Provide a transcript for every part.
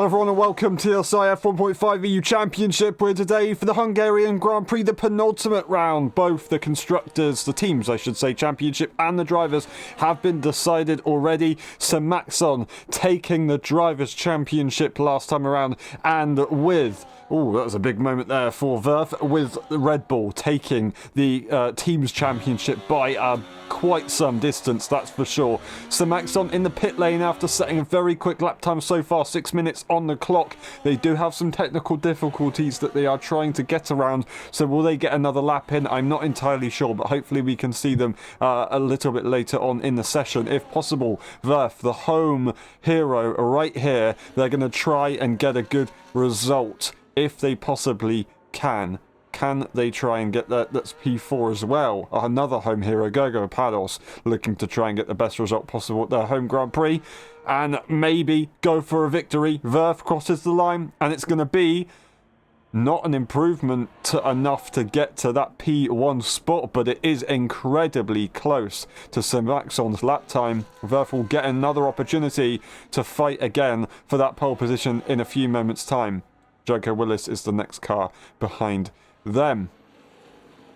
Hello everyone and welcome to the LSI F1.5 EU Championship. We're today for the Hungarian Grand Prix, the penultimate round. Both the constructors, the teams I should say, championship and the drivers have been decided already. So Maxon taking the drivers championship last time around, and with that was a big moment there for Verf, with Red Bull taking the teams championship by quite some distance, that's for sure. So Maxon in the pit lane after setting a very quick lap time so far, 6 minutes on the clock. They do have some technical difficulties that they are trying to get around, so will they get another lap in? I'm not entirely sure, but hopefully we can see them a little bit later on in the session if possible. Verf, the home hero right here, they're going to try and get a good result if they possibly can. Can they try and get that? That's P4 as well. Another home hero, Gogo Pados, looking to try and get the best result possible at their home Grand Prix and maybe go for a victory. Verf crosses the line, and it's going to be not an improvement enough to get to that P1 spot, but it is incredibly close to Maxon's lap time. Verf will get another opportunity to fight again for that pole position in a few moments' time. Joko Willis is the next car behind them.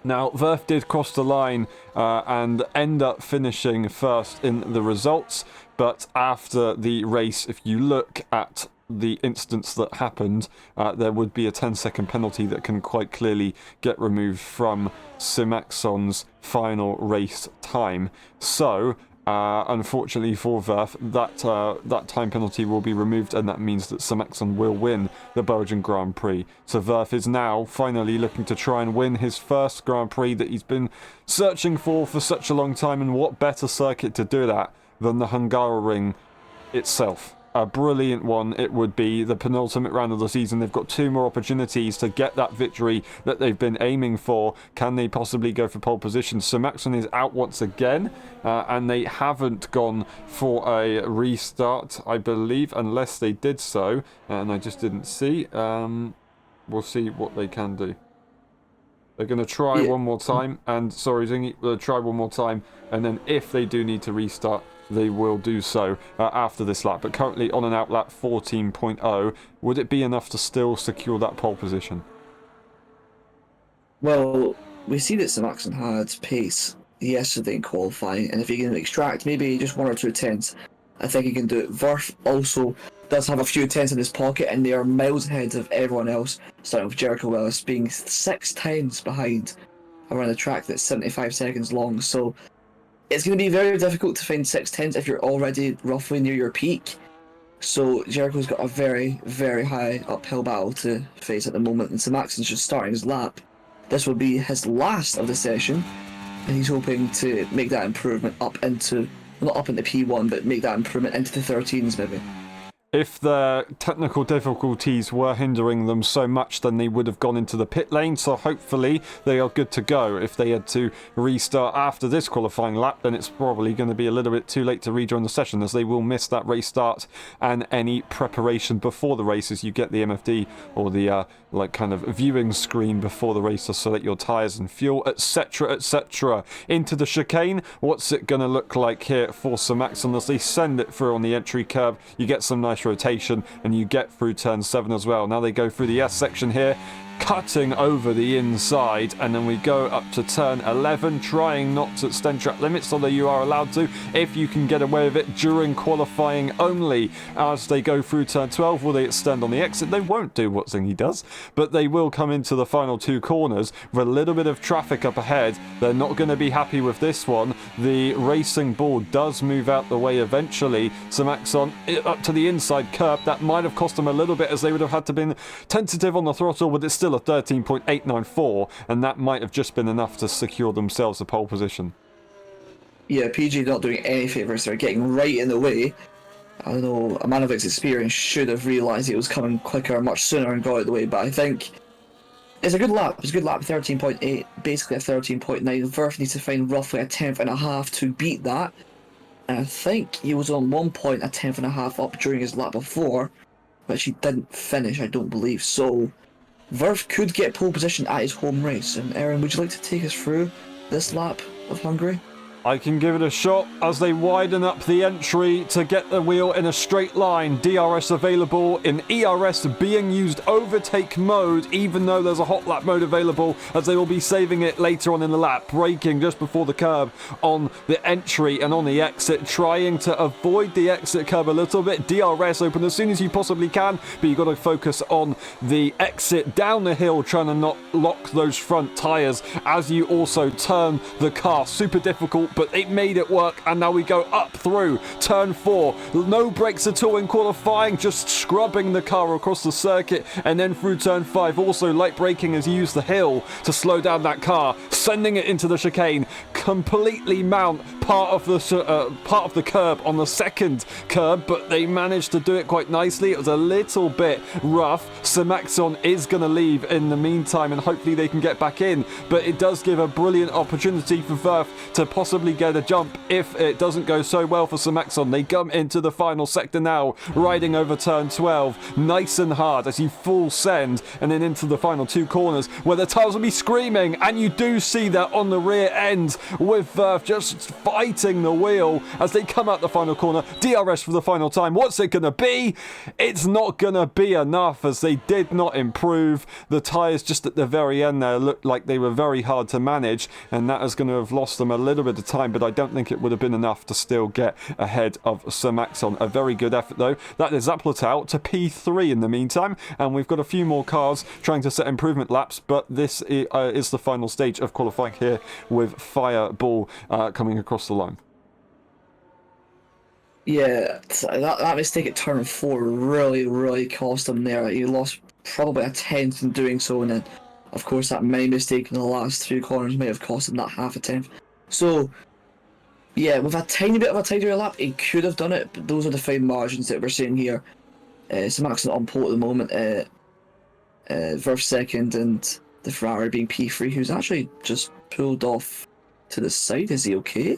Now, Verf did cross the line and end up finishing first in the results, but after the race, if you look at the instance that happened, there would be a 10-second penalty that can quite clearly get removed from Simaxon's final race time. So unfortunately for Verf, that time penalty will be removed, and that means that Simaxon will win the Belgian Grand Prix. So Verf is now finally looking to try and win his first Grand Prix that he's been searching for such a long time, and what better circuit to do that than the Hungaroring itself. A brilliant one it would be, the penultimate round of the season. They've got two more opportunities to get that victory that they've been aiming for. Can they possibly go for pole position? So Maxon is out once again, and they haven't gone for a restart, I believe, unless they did so, and I just didn't see. We'll see what they can do. They're going to try one more time, and sorry, Zingy, they'll try one more time, and then if they do need to restart, they will do so after this lap. But currently on an out lap 14.0, would it be enough to still secure that pole position? Well, we see that Simaxon had pace yesterday in qualifying, and if he can extract maybe just 1 or 2 tenths, I think he can do it. Verf also does have a few tenths in his pocket, and they are miles ahead of everyone else, starting with Jericho Willis being 6 times behind around a track that's 75 seconds long. So it's going to be very difficult to find 6 tenths if you're already roughly near your peak. So Jericho's got a very, very high uphill battle to face at the moment, and Simaxon's just starting his lap. This will be his last of the session, and he's hoping to make that improvement up into, not up into P1, but make that improvement into the 13s maybe. If the technical difficulties were hindering them so much, then they would have gone into the pit lane, so hopefully they are good to go. If they had to restart after this qualifying lap, then it's probably going to be a little bit too late to rejoin the session, as they will miss that race start and any preparation before the race, as you get the MFD or the kind of viewing screen before the race to select your tyres and fuel, etc, etc. Into the chicane, what's it going to look like here for Simaxon as they send it through on the entry curve? You get some nice rotation, and you get through turn 7 as well. Now they go through the S section here, cutting over the inside, and then we go up to turn 11, trying not to extend track limits, although you are allowed to if you can get away with it during qualifying only. As they go through turn 12, will they extend on the exit? They won't do what Zingy does, but they will come into the final 2 corners with a little bit of traffic up ahead. They're not going to be happy with this one. The racing ball does move out the way eventually. So Maxon up to the inside curb. That might have cost them a little bit, as they would have had to been tentative on the throttle, but it's still a 13.894, and that might have just been enough to secure themselves a pole position. Yeah, PG not doing any favours. They're getting right in the way. I don't know, a man of his experience should have realised it was coming quicker much sooner and got out of the way, but I think it's a good lap. It's a good lap, 13.8, basically a 13.9. Verf needs to find roughly a 10th.5 to beat that, and I think he was on one point a 10th.5 up during his lap before, which he didn't finish, I don't believe. So Verf could get pole position at his home race. And Aaron, would you like to take us through this lap of Hungary? I can give it a shot as they widen up the entry to get the wheel in a straight line. DRS available in ERS being used overtake mode, even though there's a hot lap mode available, as they will be saving it later on in the lap. Braking just before the curb on the entry and on the exit, trying to avoid the exit curb a little bit. DRS open as soon as you possibly can, but you've got to focus on the exit down the hill, trying to not lock those front tyres as you also turn the car. Super difficult, but it made it work, and now we go up through turn 4. No brakes at all in qualifying, just scrubbing the car across the circuit, and then through turn 5. Also light braking as you use the hill to slow down that car, sending it into the chicane. Completely mount part of the curb on the second curb, but they managed to do it quite nicely. It was a little bit rough. Samaxon is going to leave in the meantime, and hopefully they can get back in, but it does give a brilliant opportunity for Verf to possibly get a jump if it doesn't go so well for Samaxon. They come into the final sector now, riding over turn 12 nice and hard as you full send, and then into the final 2 corners where the tyres will be screaming, and you do see that on the rear end with Verf just fighting the wheel as they come out the final corner. DRS for the final time. What's it going to be? It's not going to be enough, as they did not improve. The tyres just at the very end there looked like they were very hard to manage, and that is going to have lost them a little bit of time, but I don't think it would have been enough to still get ahead of Samaxon. A very good effort though. That is Zaplatow to P3 in the meantime, and we've got a few more cars trying to set improvement laps, but this is the final stage of qualifying here with Fireball coming across the line. Yeah, that mistake at turn 4 really cost him there. He lost probably a tenth in doing so, and then of course that mini mistake in the last 3 corners may have cost him that half a tenth. So yeah, with a tiny bit of a tidier lap, he could have done it, but those are the fine margins that we're seeing here. Samaxon on pole at the moment, Verf second, and the Ferrari being P3, who's actually just pulled off to the side. Is he okay?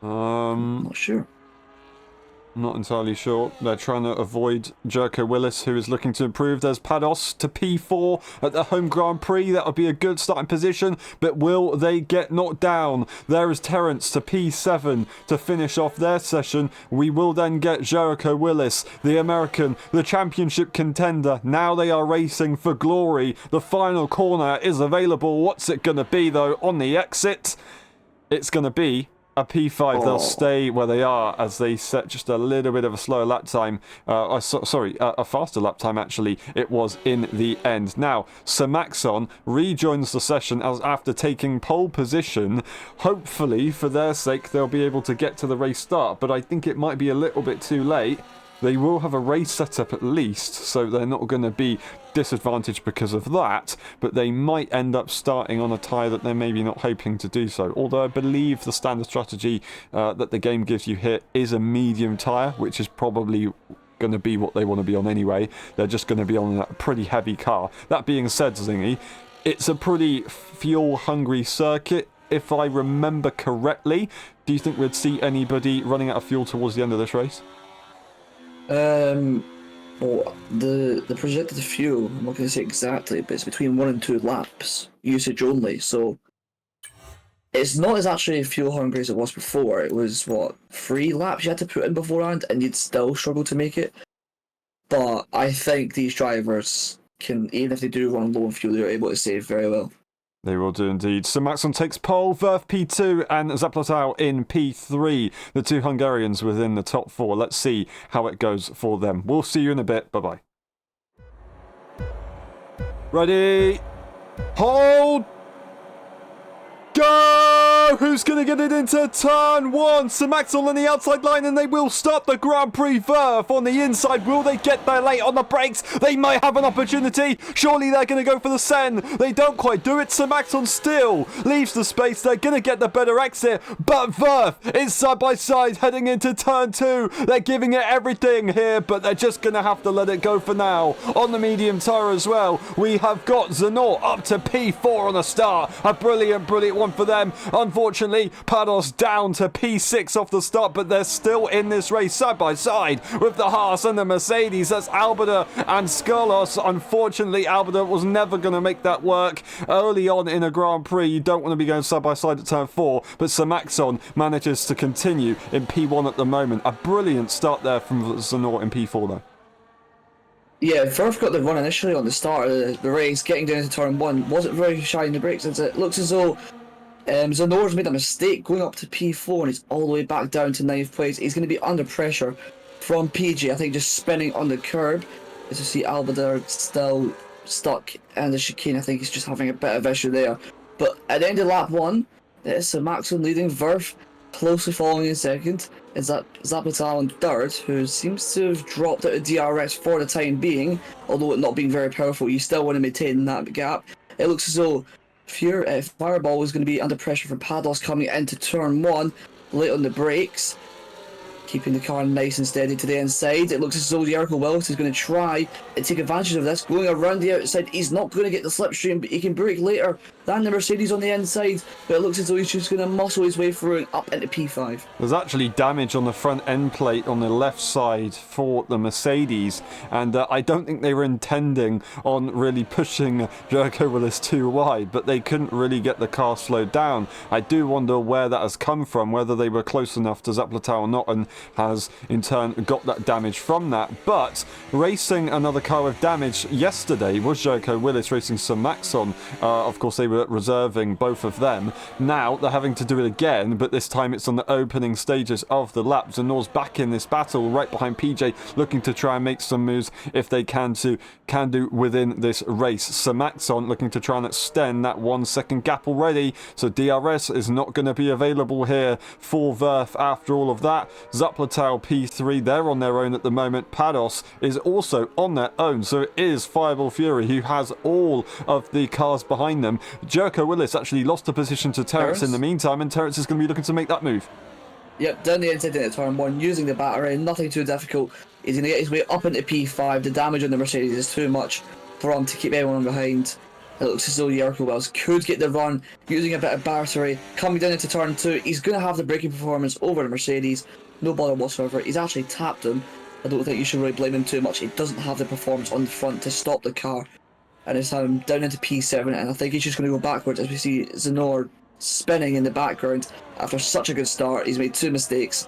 Not sure. Not entirely sure. They're trying to avoid Jerko Willis, who is looking to improve. There's Pados to P4 at the home Grand Prix. That would be a good starting position, but will they get knocked down? There is Terence to P7 to finish off their session. We will then get Jerko Willis, the American, the championship contender. Now they are racing for glory. The final corner is available. What's it going to be, though, on the exit? It's going to be a P5. They'll stay where they are as they set just a little bit of a slower lap time. A faster lap time, actually, it was in the end. Now, Samaxon rejoins the session as after taking pole position. Hopefully, for their sake, they'll be able to get to the race start, but I think it might be a little bit too late. They will have a race setup at least, so they're not going to be disadvantaged because of that, but they might end up starting on a tyre that they're maybe not hoping to do so. Although I believe the standard strategy that the game gives you here is a medium tyre, which is probably going to be what they want to be on anyway. They're just going to be on a pretty heavy car. That being said, Zingy, it's a pretty fuel-hungry circuit. If I remember correctly, do you think we'd see anybody running out of fuel towards the end of this race? Well, the projected fuel, I'm not going to say exactly, but it's between 1 and 2 laps, usage only, so it's not as actually fuel hungry as it was before. It was, 3 laps you had to put in beforehand, and you'd still struggle to make it. But I think these drivers can, even if they do run low on fuel, they're able to save very well. They will do indeed. Samaxon takes pole, Verf P2 and Zaplatow in P3. The 2 Hungarians within the top 4. Let's see how it goes for them. We'll see you in a bit. Bye-bye. Ready. Hold. Go! Who's going to get it into turn 1? Samaxon on the outside line, and they will start the Grand Prix. Verf on the inside. Will they get there late on the brakes? They might have an opportunity. Surely they're going to go for the Sen. They don't quite do it. Samaxon still leaves the space. They're going to get the better exit, but Verf is side by side heading into turn 2. They're giving it everything here, but they're just going to have to let it go for now. On the medium tyre as well, we have got Zanor up to P4 on the start. A brilliant one for them. Unfortunately, unfortunately, Pados down to P6 off the start, but they're still in this race side by side with the Haas and the Mercedes. That's Albeda and Scarlos. Unfortunately, Albeda was never going to make that work. Early on in a Grand Prix, you don't want to be going side by side at turn 4, but Sir Maxon manages to continue in P1 at the moment. A brilliant start there from Zanor in P4 though. Yeah, Verf got the run initially on the start of the race, getting down into turn 1. Wasn't very shy in the brakes, and it looks as though Zanor's made a mistake going up to P4 and he's all the way back down to 9th place. He's going to be under pressure from PJ, I think, just spinning on the curb. As you see, Albeda still stuck in the chicane. I think he's just having a bit of issue there. But at the end of lap 1, there's Sir Maxon leading, Verf closely following in second. Is that Zapatal in third, who seems to have dropped out of DRS for the time being, although it not being very powerful. You still want to maintain that gap. It looks as though Fireball is going to be under pressure from Pados coming into turn 1, late on the brakes, keeping the car nice and steady to the inside. It looks as though Jericho Willis is going to try and take advantage of this, going around the outside. He's not going to get the slipstream, but he can brake later than the Mercedes on the inside. But it looks as though he's just going to muscle his way through and up into P5. There's actually damage on the front end plate on the left side for the Mercedes, and I don't think they were intending on really pushing Jericho Willis too wide, but they couldn't really get the car slowed down. I do wonder where that has come from, whether they were close enough to Zaplatal or not, and has in turn got that damage from that. But racing another car with damage yesterday was Jericho Willis racing Sir Maxon. Of course, they were reserving both of them. Now they're having to do it again, but this time it's on the opening stages of the lap. Zanor's back in this battle, right behind PJ, looking to try and make some moves if they can do within this race. Sir Maxon looking to try and extend that 1 second gap already, so DRS is not going to be available here for Verf after all of that. Zaplatal P3, they're on their own at the moment. Pados is also on their own, so it is Fireball Fury who has all of the cars behind them. Jericho Willis actually lost a position to Terrence in the meantime, and Terrence is going to be looking to make that move. Yep, down the inside into turn 1, using the battery, nothing too difficult. He's going to get his way up into P5. The damage on the Mercedes is too much for him to keep everyone behind. It looks as though Jericho Willis could get the run, using a bit of battery. Coming down into turn 2, he's going to have the braking performance over the Mercedes. No bother whatsoever. He's actually tapped him. I don't think you should really blame him too much. He doesn't have the performance on the front to stop the car. And it's down into P7, and I think he's just going to go backwards as we see Zanor spinning in the background. After such a good start, he's made 2 mistakes,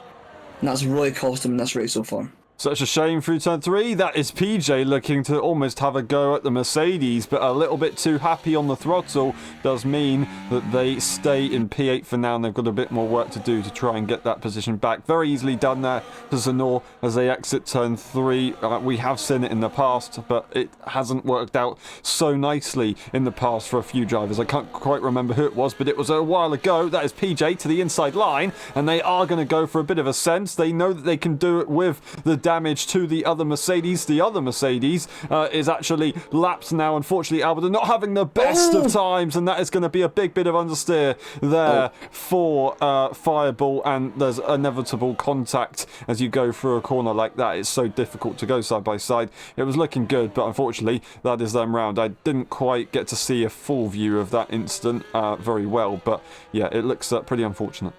and that's really cost him in this race so far. Such a shame through turn 3. That is PJ looking to almost have a go at the Mercedes, but a little bit too happy on the throttle. Does mean that they stay in P8 for now, and they've got a bit more work to do to try and get that position back. Very easily done there for Zanor as they exit turn 3. We have seen it in the past, but it hasn't worked out so nicely in the past for a few drivers. I can't quite remember who it was, but it was a while ago. That is PJ to the inside line, and they are going to go for a bit of a sense. They know that they can do it with the damage to the other Mercedes. The other Mercedes is actually lapped now. Unfortunately, Albeda not having the best of times, and that is going to be a big bit of understeer there for Fireball, and there's inevitable contact as you go through a corner like that. It's so difficult to go side by side. It was looking good, but unfortunately that is them round. I didn't quite get to see a full view of that instant very well, but yeah, it looks pretty unfortunate.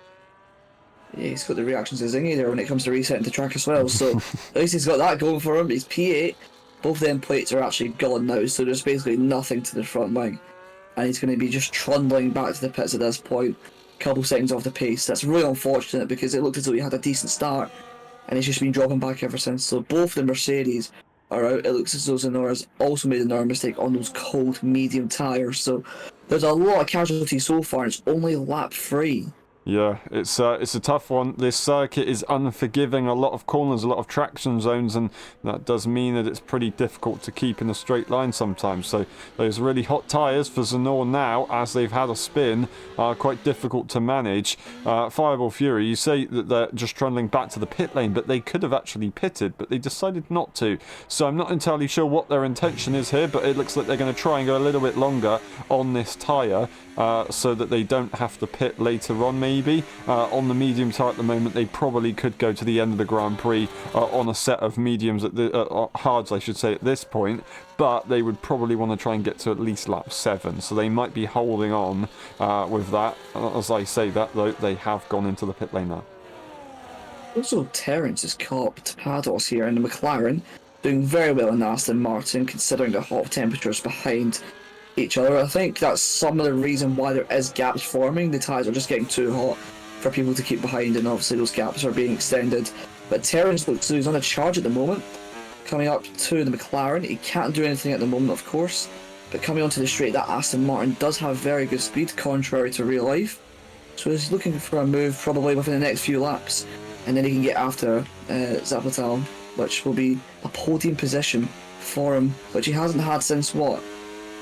Yeah, he's got the reactions to Zingy there when it comes to resetting the track as well, so at least he's got that going for him. He's P8, both them plates are actually gone now, so there's basically nothing to the front wing, and he's going to be just trundling back to the pits at this point, a couple seconds off the pace. That's really unfortunate because it looked as though he had a decent start, and he's just been dropping back ever since. So both the Mercedes are out. It looks as though Zanora's also made another mistake on those cold medium tyres, so there's a lot of casualties so far, and it's only lap 3. Yeah, it's a tough one. This circuit is unforgiving. A lot of corners, a lot of traction zones, and that does mean that it's pretty difficult to keep in a straight line sometimes. So those really hot tyres for Zanor now, as they've had a spin, are quite difficult to manage. Fireball Fury, you say that they're just trundling back to the pit lane, but they could have actually pitted, but they decided not to. So I'm not entirely sure what their intention is here, but it looks like they're going to try and go a little bit longer on this tyre so that they don't have to pit later on, maybe. maybe. On the medium tire at the moment, they probably could go to the end of the Grand Prix on a set of mediums, at the hards, I should say, at this point. But they would probably want to try and get to at least lap 7, so they might be holding on with that. As I say that, though, they have gone into the pit lane now. Also, Terence has caught Pados here in the McLaren, doing very well in Aston Martin, considering the hot temperatures behind each other. I think that's some of the reason why there is gaps forming. The tyres are just getting too hot for people to keep behind, and obviously those gaps are being extended. But Terence looks like he's on a charge at the moment. Coming up to the McLaren, he can't do anything at the moment, of course, but coming onto the straight, that Aston Martin does have very good speed, contrary to real life. So he's looking for a move probably within the next few laps, and then he can get after Zapatal, which will be a podium position for him, which he hasn't had since what?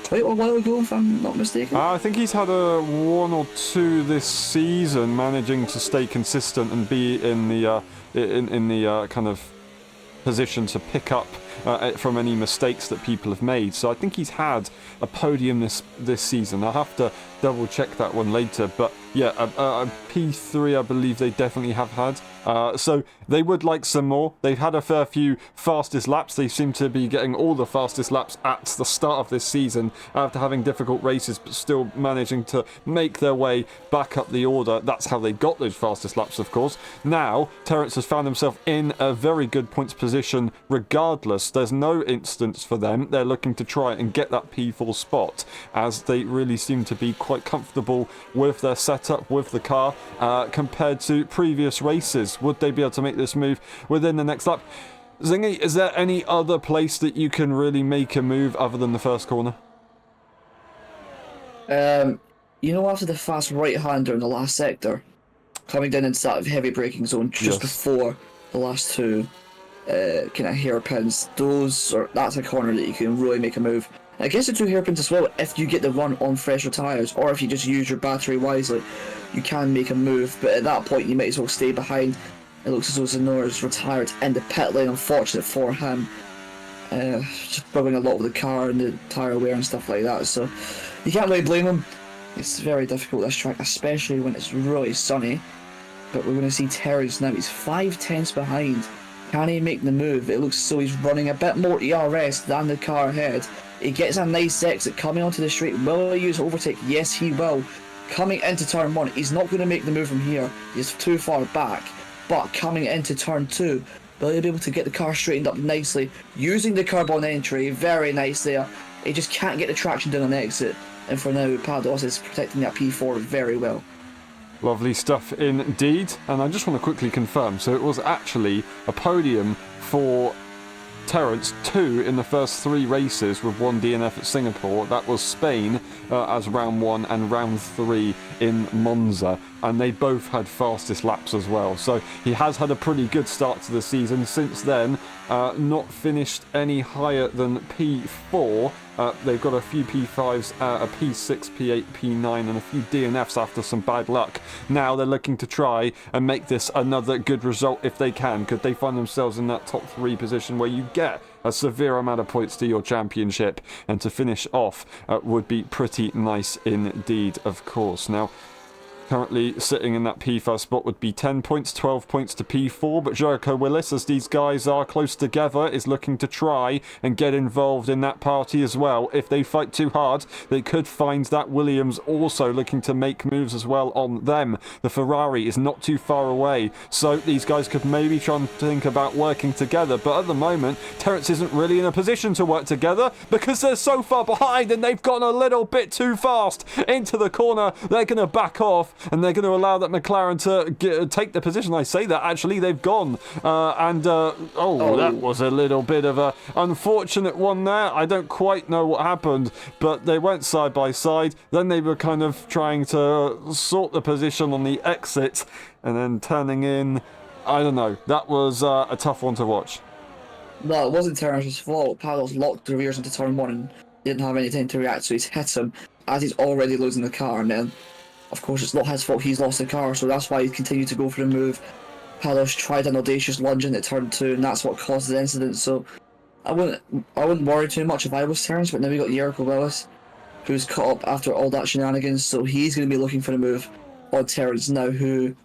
Quite a while ago, if I'm not mistaken. I think he's had a 1 or 2 this season, managing to stay consistent and be in the kind of position to pick up from any mistakes that people have made. So I think he's had a podium this season. I'll have to double check that one later, but yeah, a P3 I believe they definitely have had. So they would like some more. They've had a fair few fastest laps. They seem to be getting all the fastest laps at the start of this season after having difficult races, but still managing to make their way back up the order. That's how they got those fastest laps, of course. Now, Terence has found himself in a very good points position regardless. There's no instance for them. They're looking to try and get that P4 spot, as they really seem to be quite comfortable with their setup, with the car, compared to previous races. Would they be able to make this move within the next lap? Zingy, is there any other place that you can really make a move other than the first corner? You know, after the fast right-hander in the last sector, coming down into that heavy braking zone just before the last two kind of hairpins, that's a corner that you can really make a move. I guess the 2 hairpins as well, if you get the run on fresher tyres, or if you just use your battery wisely, you can make a move, but at that point you might as well stay behind. It looks as though Zenora's retired in the pit lane, unfortunate for him. Just struggling a lot with the car and the tyre wear and stuff like that, so you can't really blame him. It's very difficult this track, especially when it's really sunny. But we're going to see Terence now, he's 5/10 behind. Can he make the move? It looks as though he's running a bit more ERS than the car ahead. He gets a nice exit coming onto the straight. Will he use overtake? Yes, he will. Coming into turn 1, he's not going to make the move from here. He's too far back. But coming into turn 2, will he be able to get the car straightened up nicely? Using the carbon entry, very nice there. He just can't get the traction down on exit. And for now, Pados is protecting that P4 very well. Lovely stuff indeed. And I just want to quickly confirm, so it was actually a podium for Terence, 2 in the first 3 races with 1 DNF at Singapore. That was Spain as round 1 and round 3 in Monza, and they both had fastest laps as well. So he has had a pretty good start to the season. Since then, not finished any higher than P4. They've got a few P5s, a P6, P8, P9 and a few DNFs after some bad luck. Now they're looking to try and make this another good result if they can. Could they find themselves in that top 3 position where you get a severe amount of points to your championship, and to finish off would be pretty nice indeed, of course. Now, currently sitting in that P5 spot would be 10 points, 12 points to P4, but Jericho Willis, as these guys are close together, is looking to try and get involved in that party as well. If they fight too hard, they could find that Williams also looking to make moves as well on them. The Ferrari is not too far away, so these guys could maybe try and think about working together, but at the moment, Terence isn't really in a position to work together because they're so far behind and they've gone a little bit too fast into the corner. They're going to back off, and they're going to allow that McLaren to take the position. I say that, actually, they've gone. That was a little bit of a unfortunate one there. I don't quite know what happened, but they went side by side. Then they were kind of trying to sort the position on the exit, and then turning in. I don't know. That was a tough one to watch. No, it wasn't Terence's fault. Pados locked the rears into turn 1 and didn't have any time to react, so he's hit him as he's already losing the car, and then of course it's not his fault he's lost the car, so that's why he continued to go for the move. Pados tried an audacious lunge into turn 2, and that's what caused the incident, so I wouldn't worry too much if I was Terence, but now we got Jericho Willis, who's caught up after all that shenanigans, so he's going to be looking for the move. on Terrence now, who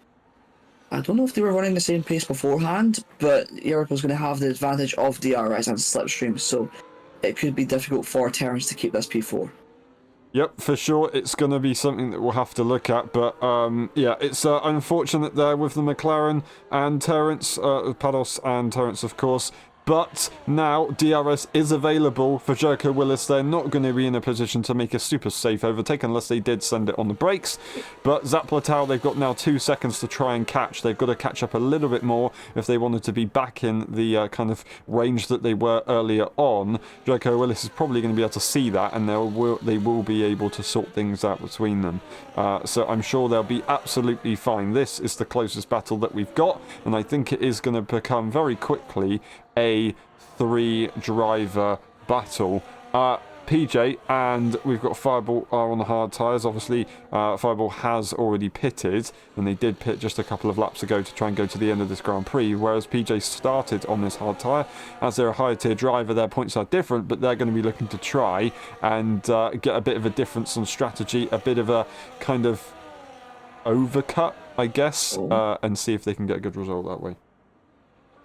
I don't know if they were running the same pace beforehand, but Jericho's going to have the advantage of DRS and slipstream, so it could be difficult for Terrence to keep this P4. Yep, for sure, it's going to be something that we'll have to look at, but yeah, it's unfortunate there with the McLaren and Terrence, Pados and Terrence, of course. But now DRS is available for Jericho Willis. They're not going to be in a position to make a super safe overtake unless they did send it on the brakes. But Zaplatau, they've got now 2 seconds to try and catch. They've got to catch up a little bit more if they wanted to be back in the kind of range that they were earlier on. Jericho Willis is probably going to be able to see that, and they will be able to sort things out between them. So I'm sure they'll be absolutely fine. This is the closest battle that we've got, and I think it is going to become very quickly a 3-driver battle. PJ and we've got Fireball are on the hard tyres. Obviously, Fireball has already pitted, and they did pit just a couple of laps ago to try and go to the end of this Grand Prix, whereas PJ started on this hard tyre. As they're a higher tier driver, their points are different, but they're going to be looking to try and get a bit of a difference on strategy, a bit of a kind of overcut, I guess, and see if they can get a good result that way.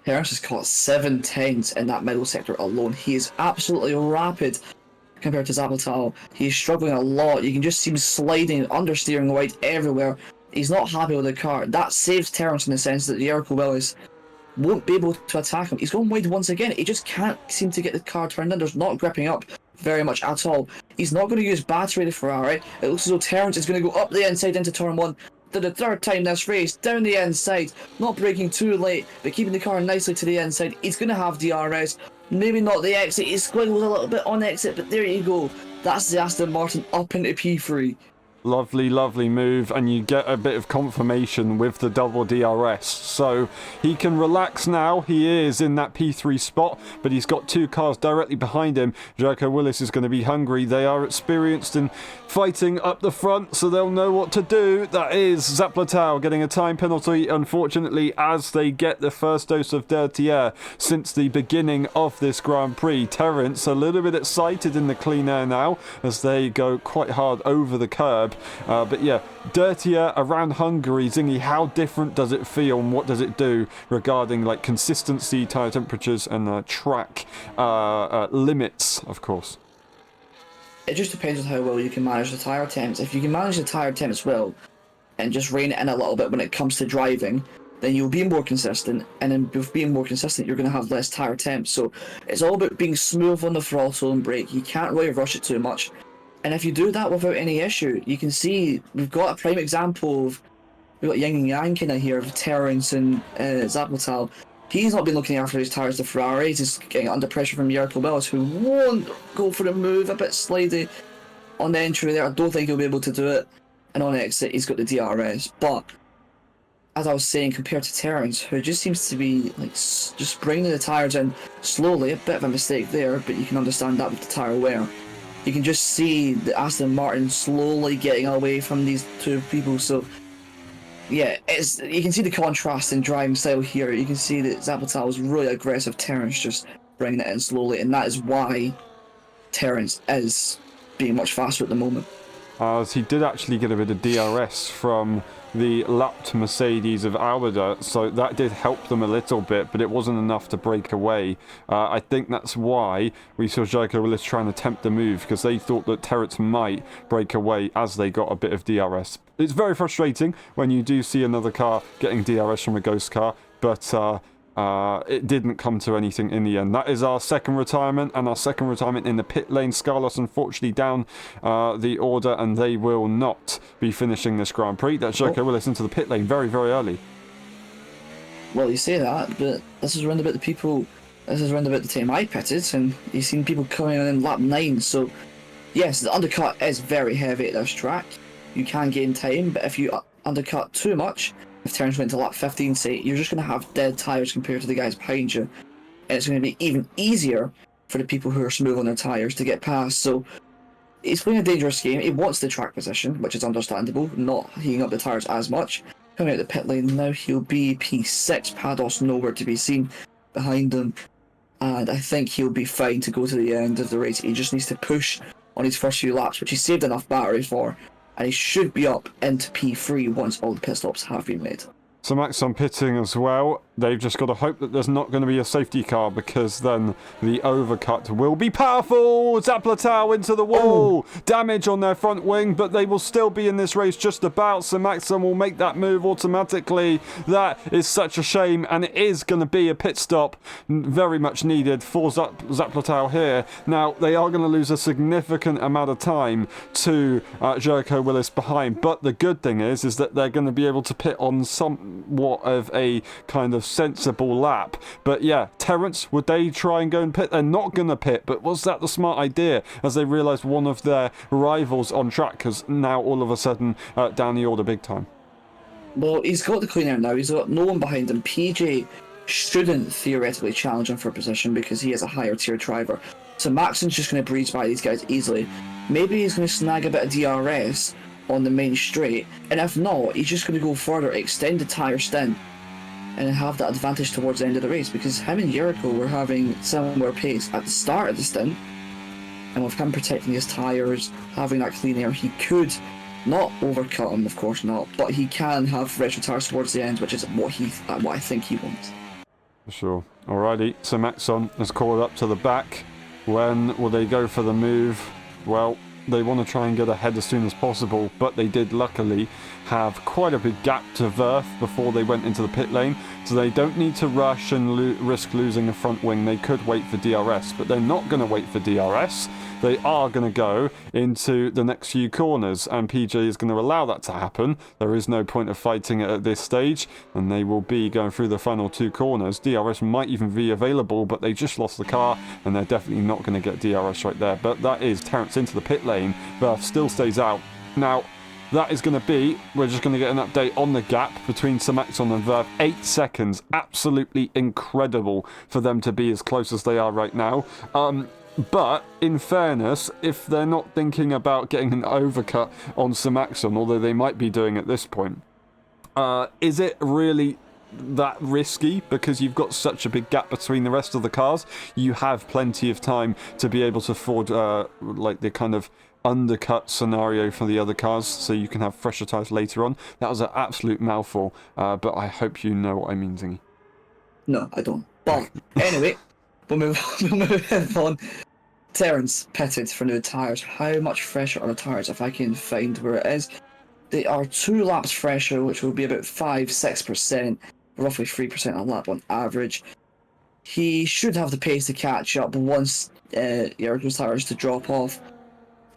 Terrence has caught 7 tenths in that middle sector alone. He is absolutely rapid compared to Zaplatau. He's struggling a lot. You can just see him sliding, understeering wide everywhere. He's not happy with the car. That saves Terrence in the sense that Jericho Willis won't be able to attack him. He's going wide once again. He just can't seem to get the car turned in. There's not gripping up very much at all. He's not going to use battery the Ferrari. It looks as though Terrence is going to go up the inside into turn 1. For the 3rd time this race, down the inside, not braking too late, but keeping the car nicely to the inside. He's going to have DRS, maybe not the exit, he squiggled a little bit on exit, but there you go. That's the Aston Martin up into P3. Lovely, lovely move, and you get a bit of confirmation with the double DRS. So he can relax now. He is in that P3 spot, but he's got 2 cars directly behind him. Jericho Willis is going to be hungry. They are experienced in fighting up the front, so they'll know what to do. That is Zaplatau getting a time penalty, unfortunately, as they get the first dose of dirty air since the beginning of this Grand Prix. Terrence a little bit excited in the clean air now as they go quite hard over the curb. But yeah, dirty air around Hungary. Zingy, how different does it feel, and what does it do regarding like consistency, tyre temperatures, and track limits, of course? It just depends on how well you can manage the tyre temps. If you can manage the tyre temps well and just rein it in a little bit when it comes to driving, then you'll be more consistent, and then with being more consistent you're going to have less tyre temps. So it's all about being smooth on the throttle and brake. You can't really rush it too much. And if you do that without any issue, you can see we've got a prime example of, we've got yin and yang kind of here of Terrence and Zaplatau. He's not been looking after his tyres, the Ferrari. He's just getting under pressure from Jericho Willis, who won't go for the move, a bit slidey on the entry there. I don't think he'll be able to do it. And on exit, he's got the DRS. But as I was saying, compared to Terrence, who just seems to be like just bringing the tyres in slowly, a bit of a mistake there, but you can understand that with the tyre wear. You can just see the Aston Martin slowly getting away from these 2 people. So yeah, you can see the contrast in driving style here. You can see that Zaplatau was really aggressive, Terrence just bringing it in slowly, and that is why Terrence is being much faster at the moment. As he did actually get a bit of DRS from the lapped Mercedes of Auda, so that did help them a little bit, but it wasn't enough to break away. I think that's why we saw Jericho Willis trying to tempt the move, because they thought that Terrence might break away as they got a bit of DRS. It's very frustrating when you do see another car getting DRS from a ghost car, but it didn't come to anything in the end. That is our second retirement, and our second retirement in the pit lane. Scarlos unfortunately down the order, and they will not be finishing this Grand Prix. That's Jericho Willis into the pit lane very, very early. Well, you say that, but this is around about the time I pitted, and you've seen people coming in lap 9, so yes, the undercut is very heavy at this track. You can gain time, but if you undercut too much, if Terrence went to lap 15, say, you're just going to have dead tyres compared to the guys behind you. And it's going to be even easier for the people who are smooth on their tyres to get past. So he's playing a dangerous game. He wants the track position, which is understandable, not heating up the tyres as much. Coming out the pit lane now, he'll be P6. Pados nowhere to be seen behind him. And I think he'll be fine to go to the end of the race. He just needs to push on his first few laps, which he saved enough battery for. and he should be up into P3 once all the pit stops have been made. So Max on pitting as well. They've just got to hope that there's not going to be a safety car, because then the overcut will be powerful. Zaplatao into the wall. Damage on their front wing, but they will still be in this race just about. So Maxon will make that move automatically. That is such a shame, and it is going to be a pit stop very much needed for Zaplatao here. Now, they are going to lose a significant amount of time to Jericho Willis behind, but the good thing is that they're going to be able to pit on somewhat of a kind of sensible lap. But yeah, Terence, would they try and go and pit? They're not going to pit, but was that the smart idea, as they realised one of their rivals on track has now all of a sudden down the order big time? Well, he's got the clean air now. He's got no one behind him. PJ shouldn't theoretically challenge him for position because he is a higher tier driver. So Maxon's just going to breeze by these guys easily. Maybe he's going to snag a bit of DRS on the main straight, and if not, he's just going to go further, extend the tyre stint, and have that advantage towards the end of the race, because him and Jericho were having similar pace at the start of the stint, and with him protecting his tyres, having that clean air, he could not overcut him, of course not, but he can have retro tyres towards the end, which is what I think he wants. For sure. Alrighty, so Maxon has called up to the back. When will they go for the move? Well, they want to try and get ahead as soon as possible, but they did luckily have quite a big gap to Verth before they went into the pit lane, so they don't need to rush and risk losing a front wing. They could wait for DRS, but they're not going to wait for DRS. They are going to go into the next few corners, and PJ is going to allow that to happen. There is no point of fighting it at this stage, and they will be going through the final two corners. DRS might even be available, but they just lost the car, and they're definitely not going to get DRS right there. But that is Terence into the pit lane. Verth still stays out. Now, that is going to be, we're just going to get an update on the gap between Sir Maxon and Verth. 8 seconds. Absolutely incredible for them to be as close as they are right now. But, in fairness, if they're not thinking about getting an overcut on Sir Maxon, although they might be doing at this point, is it really that risky? Because you've got such a big gap between the rest of the cars. You have plenty of time to be able to afford, like, the kind of undercut scenario for the other cars, so you can have fresher tyres later on. That was an absolute mouthful, but I hope you know what I mean, Zingy. No, I don't. But anyway, we'll move on. Terence pitted for new tyres. How much fresher are the tyres, if I can find where it is? They are 2 laps fresher, which will be about 5-6%, roughly 3% a lap on average. He should have the pace to catch up once Jericho's tyres to drop off,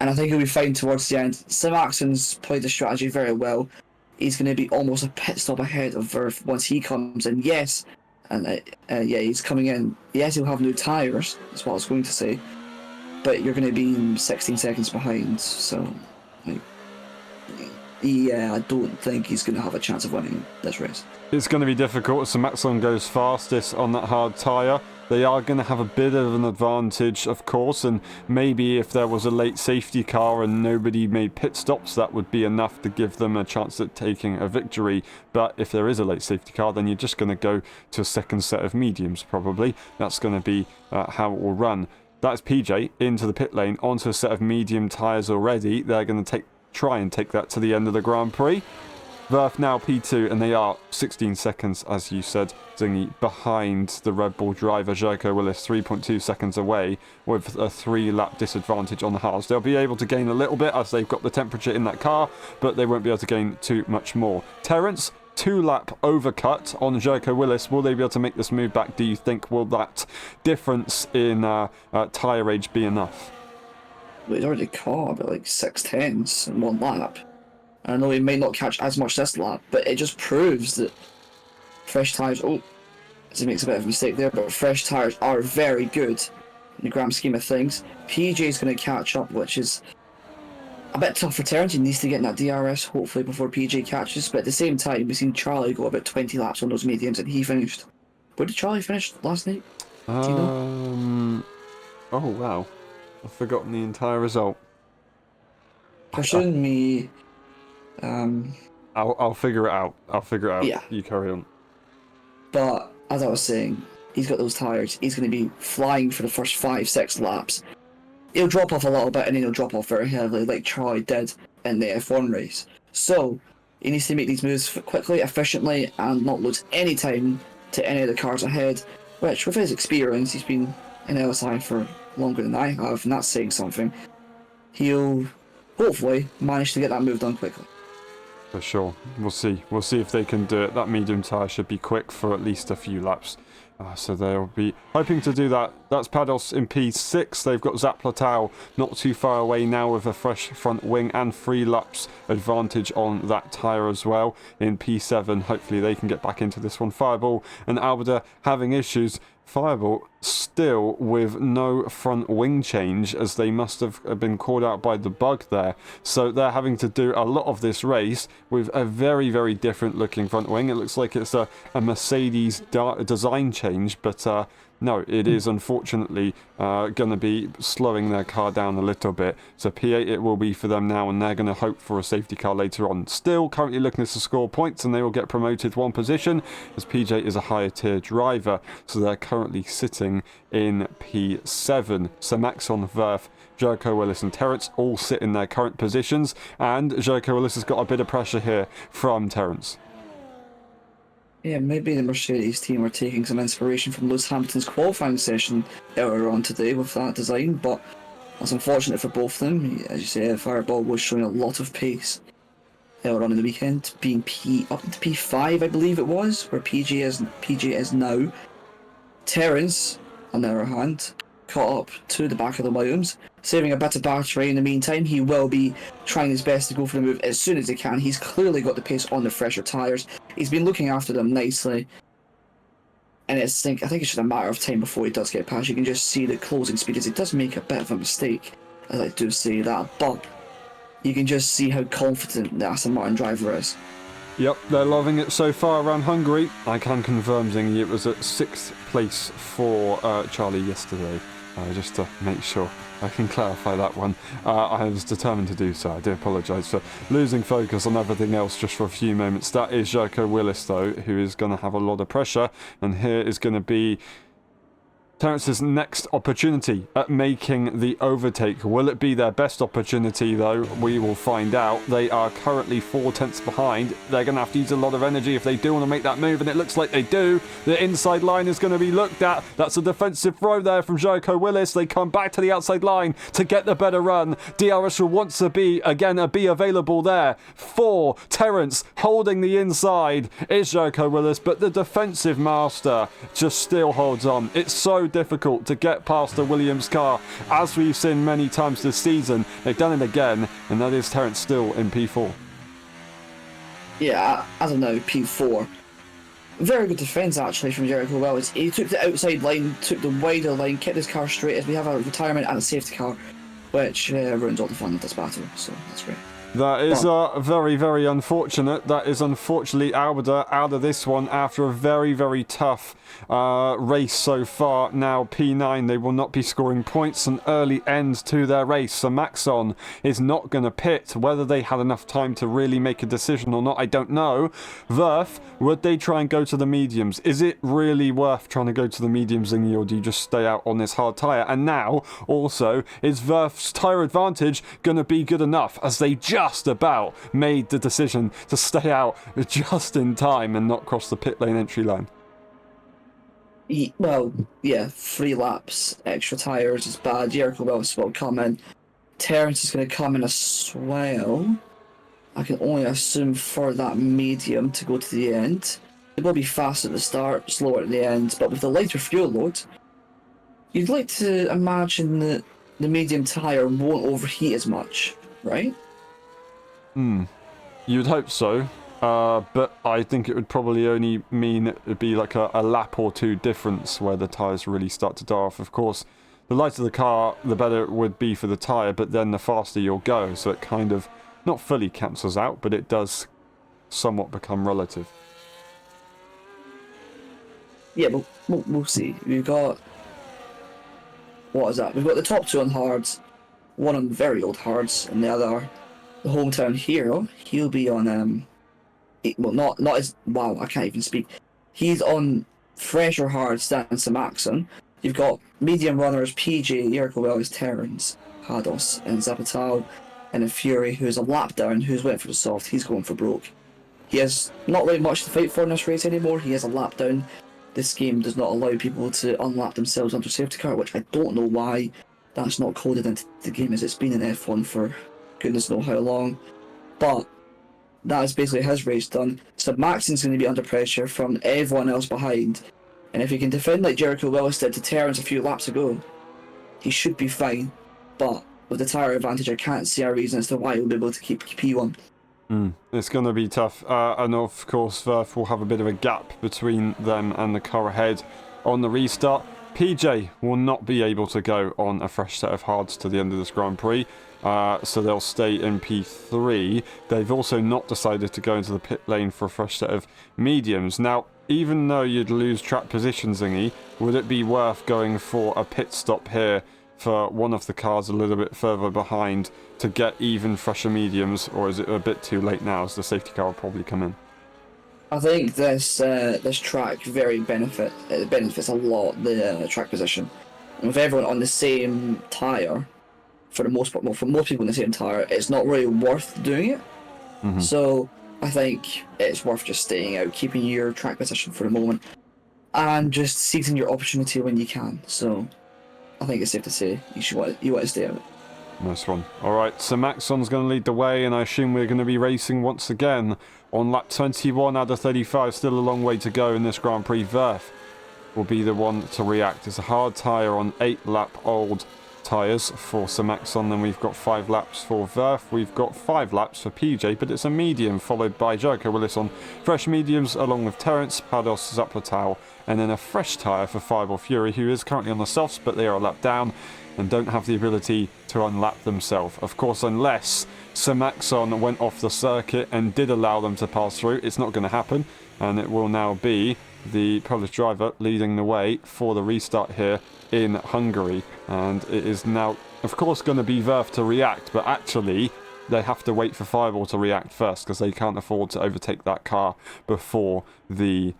and I think he'll be fine towards the end. Sim Axon's played the strategy very well. He's going to be almost a pit stop ahead of Verth once he comes in. Yes, and yeah, he's coming in. Yes, he'll have new tyres, that's what I was going to say. But you're going to be 16 seconds behind, so yeah, I don't think he's going to have a chance of winning this race. It's going to be difficult. So Maxon goes fastest on that hard tyre. They are going to have a bit of an advantage, of course, and maybe if there was a late safety car and nobody made pit stops, that would be enough to give them a chance at taking a victory. But if there is a late safety car, then you're just going to go to a second set of mediums, probably. That's going to be how it will run. That's PJ into the pit lane, onto a set of medium tyres already. They're going to try and take that to the end of the Grand Prix. Verth now P2, and they are 16 seconds, as you said, Zingy, behind the Red Bull driver Jericho Willis, 3.2 seconds away, with a 3-lap disadvantage on the hards. They'll be able to gain a little bit as they've got the temperature in that car, but they won't be able to gain too much more. Terence, 2-lap overcut on Jericho Willis. Will they be able to make this move back, do you think? Will that difference in tyre age be enough? Well, he's already caught about like 6 tenths in 1 lap. I know he may not catch as much this lap, but it just proves that fresh tyres... Oh, he makes a bit of a mistake there, but fresh tyres are very good in the grand scheme of things. PJ's going to catch up, which is a bit tough for Terence. He needs to get in that DRS, hopefully, before PJ catches. But at the same time, we've seen Charlie go about 20 laps on those mediums, and he finished... Where did Charlie finish last night? Do you know? Oh, wow. I've forgotten the entire result. Question me... I'll figure it out. Yeah. You carry on. But, as I was saying, he's got those tyres. He's going to be flying for the first 5-6 laps. He'll drop off a little bit, and then he'll drop off very heavily, like Charlie did. in the F1 race. So he needs to make these moves quickly, efficiently, and not lose any time to any of the cars ahead, which with his experience, he's been in LSI for longer than I have, and that's saying something. He'll hopefully manage to get that move done quickly. For sure. We'll see. We'll see if they can do it. That medium tyre should be quick for at least a few laps. So they'll be hoping to do that. That's Pados in P6. They've got Zaplatau not too far away now with a fresh front wing and 3 laps advantage on that tyre as well. In P7, hopefully they can get back into this one. Fireball and Albeda having issues. Fireball still with no front wing change, as they must have been caught out by the bug there. So they're having to do a lot of this race with a very, very different looking front wing. It looks like it's a Mercedes design change, but no, it is unfortunately going to be slowing their car down a little bit. So P8 it will be for them now, and they're going to hope for a safety car later on. Still currently looking to score points, and they will get promoted 1 position, as PJ is a higher tier driver. So they're currently sitting in P7. So Maxon, Verf, Jericho Willis and Terence all sit in their current positions, and Jericho Willis has got a bit of pressure here from Terence. Yeah, maybe the Mercedes team are taking some inspiration from Lewis Hamilton's qualifying session earlier on today with that design, but that's unfortunate for both of them. As you say, Fireball was showing a lot of pace earlier on in the weekend, being up into P5, I believe it was, where PJ is now. Terence, on the other hand, caught up to the back of the Williams, saving a bit of battery in the meantime. He will be trying his best to go for the move as soon as he can. He's clearly got the pace on the fresher tyres. He's been looking after them nicely. And I think it's just a matter of time before he does get past. You can just see the closing speed as he does make a bit of a mistake, as I do say that, but you can just see how confident the Aston Martin driver is. Yep, they're loving it so far around Hungary. I can confirm, Zingy, it was at 6th place for Charlie yesterday. Just to make sure I can clarify that one. I was determined to do so. I do apologise for losing focus on everything else just for a few moments. That is Jericho Willis, though, who is going to have a lot of pressure. And here is going to be Terrence's next opportunity at making the overtake. Will it be their best opportunity, though? We will find out. They are currently 4 tenths behind. They're going to have to use a lot of energy if they do want to make that move, and it looks like they do. The inside line is going to be looked at. That's a defensive throw there from Jericho Willis. They come back to the outside line to get the better run. DRS wants to be, again, a B available there for Terrence. Holding the inside is Jericho Willis, but the defensive master just still holds on. It's so difficult to get past the Williams car, as we've seen many times this season. They've done it again, and that is Terence still in P4. Yeah, as of now, P4. Very good defence actually from Jericho Willis. He took the outside line, took the wider line, kept his car straight as we have a retirement and a safety car, which ruins all the fun of this battle, so that's great. That is very, very unfortunate. That is unfortunately Albeda out of this one after a very, very tough race so far. Now P9, they will not be scoring points. An early end to their race. So Maxon is not going to pit. Whether they had enough time to really make a decision or not, I don't know. Verf, would they try and go to the mediums? Is it really worth trying to go to the mediums, Zingy, or do you just stay out on this hard tyre? And now, also, is Verf's tyre advantage going to be good enough, as they just about made the decision to stay out just in time and not cross the pit lane entry line? Well, yeah, 3 laps, extra tyres is bad. Jericho Willis will come in. Terence is going to come in as well. I can only assume for that medium to go to the end. It will be fast at the start, slower at the end, but with the lighter fuel load, you'd like to imagine that the medium tyre won't overheat as much, right? You'd hope so. But I think it would probably only mean it would be like a lap or 2 difference where the tyres really start to die off. Of course, the lighter the car, the better it would be for the tyre, but then the faster you'll go. So it kind of not fully cancels out, but it does somewhat become relative. Yeah, but we'll see. We've got... What is that? We've got the top 2 on hards, one on very old hards, and the other, the hometown hero. He'll be on... well, not as... Wow, I can't even speak. He's on fresher hard stance to Maxon. You've got medium runners PJ, Jericho Willis, Terence, Hados, and Zapatao. and then Fury, who's a lap down, who's went for the soft, he's going for broke. He has not really much to fight for in this race anymore. He has a lap down. This game does not allow people to unlap themselves under safety car, which I don't know why that's not coded into the game, as it's been in F1 for goodness knows how long. But that is basically his race done. So Maxon's going to be under pressure from everyone else behind, and if he can defend like Jericho Willis did to Terrence a few laps ago, he should be fine. But with the tyre advantage, I can't see a reason as to why he'll be able to keep P1. It's going to be tough, and of course Verf will have a bit of a gap between them and the car ahead on the restart. PJ will not be able to go on a fresh set of hards to the end of this Grand Prix, so they'll stay in P3. They've also not decided to go into the pit lane for a fresh set of mediums. Now, even though you'd lose track position, Zingy, would it be worth going for a pit stop here for one of the cars a little bit further behind to get even fresher mediums, or is it a bit too late now as the safety car will probably come in? I think this track benefits a lot the track position. And with everyone on the same tyre, for the most part, well, for most people on the same tyre, it's not really worth doing it. So I think it's worth just staying out, keeping your track position for the moment, and just seizing your opportunity when you can. So I think it's safe to say you want to stay out. Nice one. Alright, so Maxon's going to lead the way, and I assume we're going to be racing once again on lap 21 out of 35. Still a long way to go in this Grand Prix. Verf will be the one to react. It's a hard tyre on 8-lap-old tyres for Sir Maxon. Then we've got 5 laps for Verf. We've got 5 laps for PJ, but it's a medium, followed by Jericho Willis on fresh mediums, along with Terence, Pados, Zaplatau, and then a fresh tyre for Fireball Fury, who is currently on the softs, but they are a lap down and don't have the ability to unlap themselves. Of course, unless Sir Maxon went off the circuit and did allow them to pass through, it's not going to happen, and it will now be the Polish driver leading the way for the restart here in Hungary. And it is now, of course, going to be Verf to react, but actually they have to wait for Fireball to react first, because they can't afford to overtake that car before the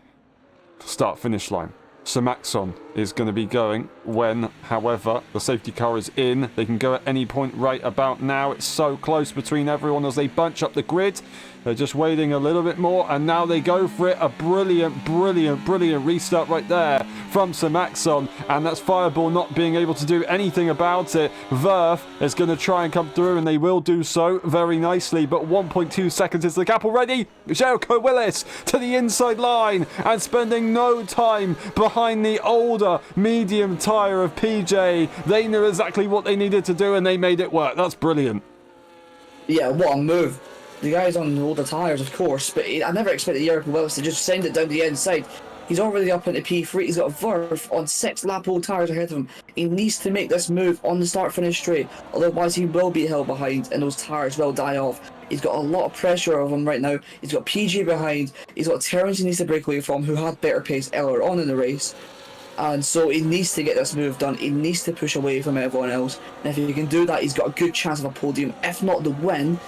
start-finish line. So Maxon is going to be going when, however, the safety car is in. They can go at any point right about now. It's so close between everyone as they bunch up the grid. They're just waiting a little bit more, and now they go for it. A brilliant, brilliant, brilliant restart right there from Sir Maxon, and that's Fireball not being able to do anything about it. Verf is going to try and come through, and they will do so very nicely, but 1.2 seconds is the gap already. Jericho Willis to the inside line and spending no time behind the older medium tyre of PJ. They knew exactly what they needed to do, and they made it work. That's brilliant. Yeah, what a move. The guy's on older tyres, of course, but I never expected Jericho Willis to just send it down the inside. He's already up into P3. He's got Verf on 6-lap-old tyres ahead of him. He needs to make this move on the start-finish straight, otherwise he will be held behind and those tyres will die off. He's got a lot of pressure on him right now. He's got PG behind. He's got Terrence he needs to break away from, who had better pace earlier on in the race. And so he needs to get this move done. He needs to push away from everyone else. And if he can do that, he's got a good chance of a podium, if not the win.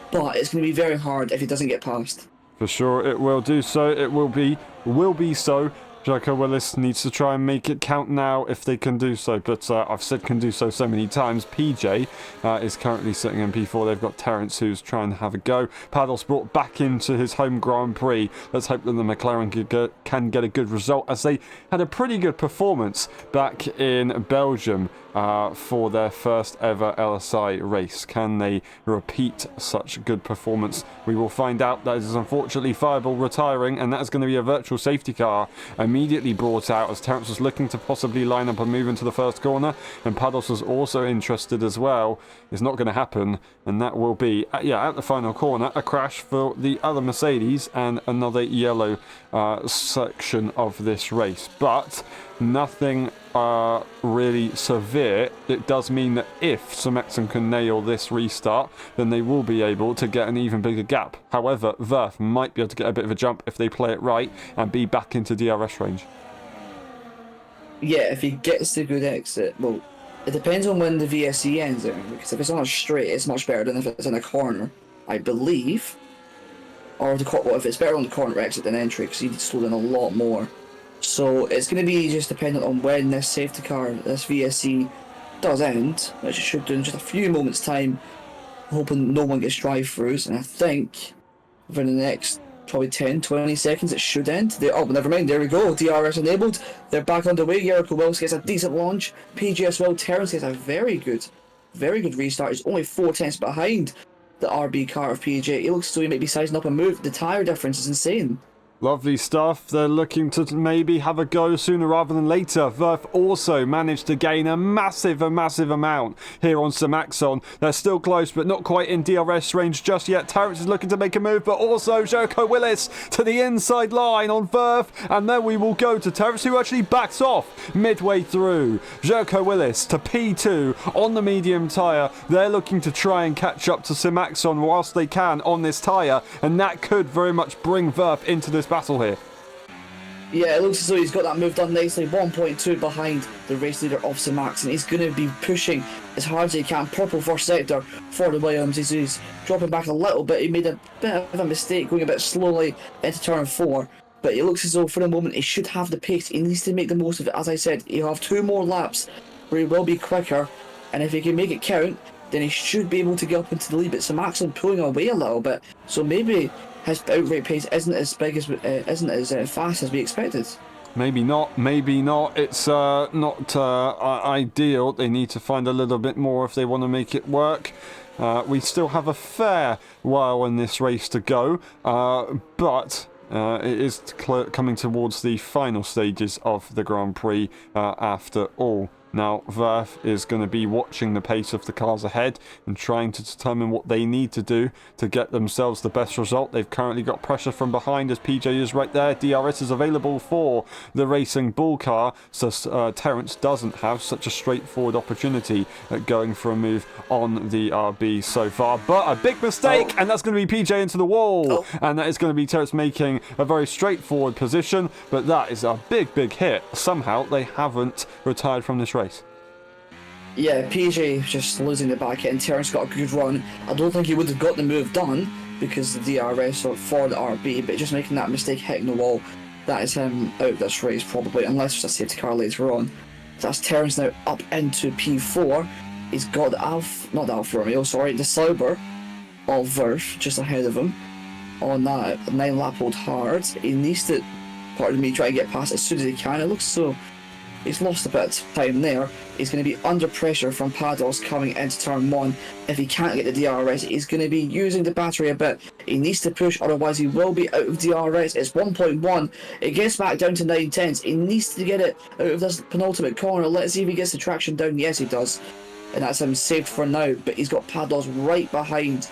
But it's going to be very hard if he doesn't get past. For sure, it will do so. It will be so. Jericho Willis needs to try and make it count now if they can do so, but I've said can do so many times. PJ is currently sitting in P4. They've got Terence who's trying to have a go. Pados brought back into his home Grand Prix. Let's hope that the McLaren can get a good result, as they had a pretty good performance back in Belgium for their first ever LSI race. Can they repeat such good performance? We will find out. That is unfortunately Fireball retiring, and that is going to be a virtual safety car immediately brought out as Terence was looking to possibly line up and move into the first corner, and Pados was also interested as well. It's not going to happen, and that will be at the final corner, a crash for the other Mercedes and another yellow section of this race, but nothing really severe. It does mean that if Sir Maxon can nail this restart, then they will be able to get an even bigger gap. However, Verf might be able to get a bit of a jump if they play it right and be back into DRS range. Yeah, if he gets the good exit, well, it depends on when the VSC ends out, because if it's on a straight, it's much better than if it's in a corner, I believe. Or if it's better on the corner exit than entry, because you need to slow down a lot more. So it's going to be just dependent on when this safety car, this VSC, does end, which it should do in just a few moments' time. hoping no one gets drive-throughs, and I think within the next probably 10-20 seconds it should end. Oh, never mind, there we go, DRS enabled, they're back underway. Jericho Wills gets a decent launch, PJ as well. Terrence gets a very good restart. He's only 4 tenths behind the RB car of PJ. He looks as though he might be sizing up a move. The tyre difference is insane. Lovely stuff. They're looking to maybe have a go sooner rather than later. Verf also managed to gain a massive amount here on Samaxon. They're still close, but not quite in DRS range just yet. Terrence is looking to make a move, but also Jericho Willis to the inside line on Verf. And then we will go to Terrence, who actually backs off midway through. Jericho Willis to P2 on the medium tyre. They're looking to try and catch up to Samaxon whilst they can on this tyre. And that could very much bring Verf into this battle here. Yeah, it looks as though he's got that move done nicely. 1.2 behind the race leader of Max, and he's going to be pushing as hard as he can. Purple first sector for the Williams. He's dropping back a little bit. He made a bit of a mistake going a bit slowly into turn 4, but it looks as though for the moment he should have the pace. He needs to make the most of it. As I said, he'll have 2 more laps where he will be quicker, and if he can make it count, then he should be able to get up into the lead. But Max pulling away a little bit, so maybe his outright pace isn't as fast as we expected. Maybe not. It's not ideal. They need to find a little bit more if they want to make it work. We still have a fair while in this race to go, but it is coming towards the final stages of the Grand Prix after all. Now, Verf is going to be watching the pace of the cars ahead and trying to determine what they need to do to get themselves the best result. They've currently got pressure from behind as PJ is right there. DRS is available for the Racing Bull car, so Terrence doesn't have such a straightforward opportunity at going for a move on the RB so far. But a big mistake, and that's going to be PJ into the wall. And that is going to be Terrence making a very straightforward position, but that is a big hit. Somehow they haven't retired from this race. Yeah, PJ just losing the back end. Terrence got a good run. I don't think he would have got the move done because of the DRS or for the RB, but just making that mistake hitting the wall, that is him out of this race probably, unless it's a safety car later on. That's Terrence now up into P4. He's got the the Sauber of Verf just ahead of him on that 9-lap old hard. He needs to, pardon me, try to get past as soon as he can. It looks so he's lost a bit of time there. He's going to be under pressure from Pados coming into turn 1. If he can't get the DRS, he's going to be using the battery a bit. He needs to push, otherwise he will be out of DRS. It's 1.1. It gets back down to 9 tenths. He needs to get it out of this penultimate corner. Let's see if he gets the traction down. Yes, he does. And that's him saved for now. But he's got Pados right behind.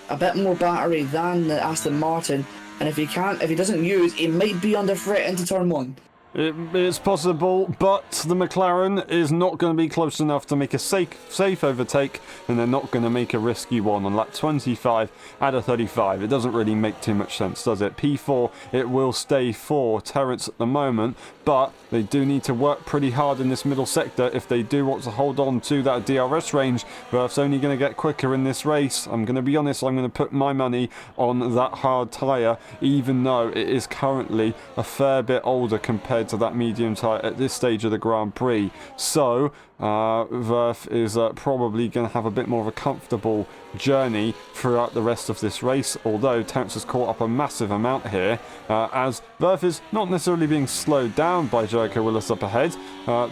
A bit more battery than the Aston Martin. And if he doesn't use, he might be under threat into turn 1. It is possible, but the McLaren is not going to be close enough to make a safe overtake, and they're not going to make a risky one on lap 25 out of 35. It doesn't really make too much sense, does it? P4, it will stay for Terrence at the moment, but they do need to work pretty hard in this middle sector if they do want to hold on to that DRS range. Verf's only going to get quicker in this race. I'm going to be honest, I'm going to put my money on that hard tyre, even though it is currently a fair bit older compared to that medium tyre at this stage of the Grand Prix. So Verf is probably going to have a bit more of a comfortable journey throughout the rest of this race, although Terrence has caught up a massive amount here as Verf is not necessarily being slowed down by Jericho Willis up ahead.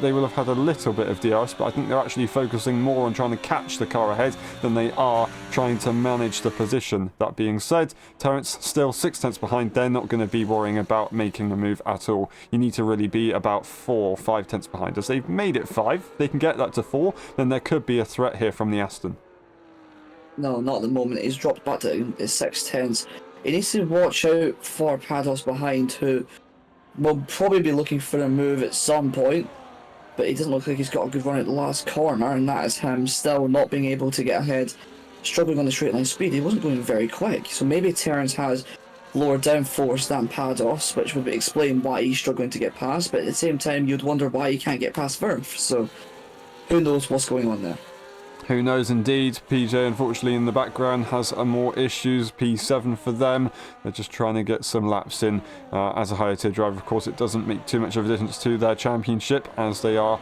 They will have had a little bit of DRS, but I think they're actually focusing more on trying to catch the car ahead than they are trying to manage the position. That being said, Terrence still 6 tenths behind. They're not going to be worrying about making a move at all. You need to really be about 4 or 5 tenths behind. As they've made it 5, they can get that to 4, then there could be a threat here from the Aston. No, not at the moment. He's dropped back to his 6 tenths. He needs to watch out for Pados behind, who will probably be looking for a move at some point, but he doesn't look like he's got a good run at the last corner, and that is him still not being able to get ahead, struggling on the straight line speed. He wasn't going very quick, so maybe Terrence has lower downforce than Pados, which would explain why he's struggling to get past, but at the same time you'd wonder why he can't get past Verf, so who knows what's going on there. Who knows indeed. PJ unfortunately in the background has more issues. P7 for them. They're just trying to get some laps in as a higher tier driver. Of course it doesn't make too much of a difference to their championship as they are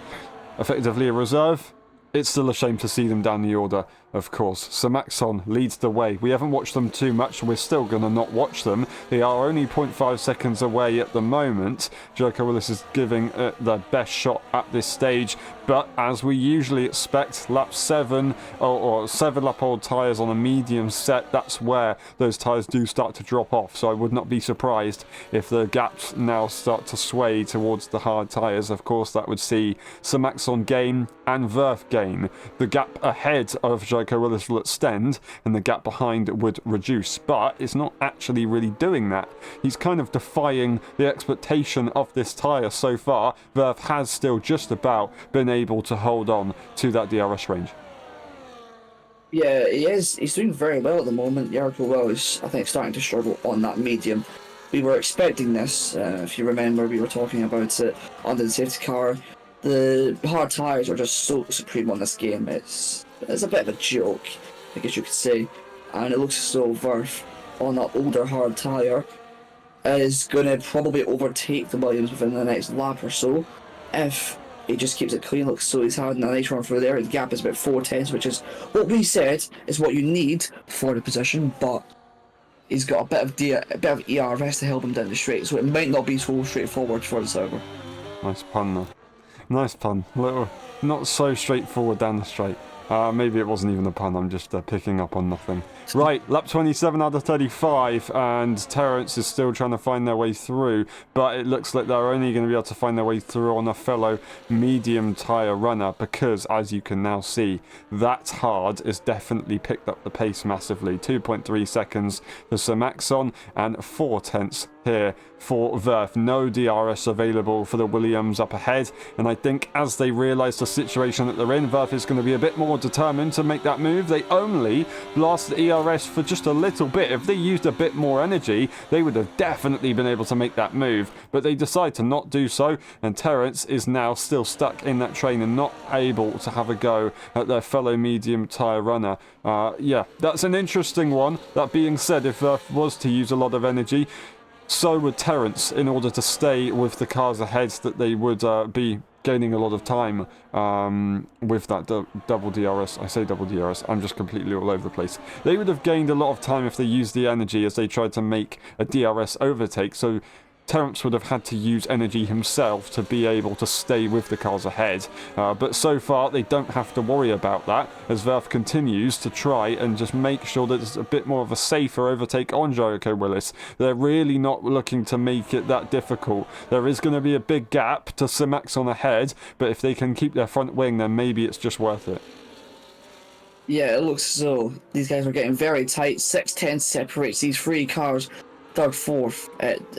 effectively a reserve. it's still a shame to see them down the order, of course. So Maxon leads the way. We haven't watched them too much, and we're still going to not watch them. They are only 0.5 seconds away at the moment. Jericho Willis is giving it their best shot at this stage, but as we usually expect, lap 7 or 7 lap old tyres on a medium set, that's where those tyres do start to drop off. So I would not be surprised if the gaps now start to sway towards the hard tyres. Of course, that would see Sir Maxon gain and Verf gain. The gap ahead of Jericho Willis will extend and the gap behind would reduce, but it's not actually really doing that. He's kind of defying the expectation of this tyre so far. Verf has still just about been able to hold on to that DRS range. Yeah, he is. He's doing very well at the moment. Jericho Willis, I think, starting to struggle on that medium. We were expecting this. If you remember, we were talking about it under the safety car. The hard tyres are just so supreme on this game. It's a bit of a joke, I guess you could say. And it looks as though Verf on that older hard tyre is going to probably overtake the Williams within the next lap or so. If he just keeps it clean, looks so he's having a nice run through there. The gap is about 4 tenths, which is what we said is what you need for the position, but he's got a bit of ERS to help him down the straight, so it might not be so straightforward for the Sauber. Nice pun though. Nice pun. Little, not so straightforward down the straight. Maybe it wasn't even a pun, I'm just picking up on nothing. Right, lap 27 out of 35, and Terence is still trying to find their way through, but it looks like they're only going to be able to find their way through on a fellow medium tyre runner, because, as you can now see, that hard has definitely picked up the pace massively. 2.3 seconds for Sir Maxon, and 4 tenths here for Verf. No DRS available for the Williams up ahead, and I think as they realise the situation that they're in, Verf is going to be a bit more determined to make that move. They only blasted ERS for just a little bit. If they used a bit more energy, they would have definitely been able to make that move, but they decide to not do so, and Terence is now still stuck in that train and not able to have a go at their fellow medium tyre runner. Yeah, that's an interesting one. That being said, if Verf was to use a lot of energy, so would Terence, in order to stay with the cars ahead, that they would be gaining a lot of time with that double DRS. I say double DRS, I'm just completely all over the place. They would have gained a lot of time if they used the energy as they tried to make a DRS overtake, so Terence would have had to use energy himself to be able to stay with the cars ahead. But so far, they don't have to worry about that, as Verf continues to try and just make sure that it's a bit more of a safer overtake on Jericho Willis. They're really not looking to make it that difficult. There is going to be a big gap to Sir Maxon ahead, but if they can keep their front wing, then maybe it's just worth it. Yeah, it looks as though these guys are getting very tight. 6 tenths separates these three cars. Third, fourth,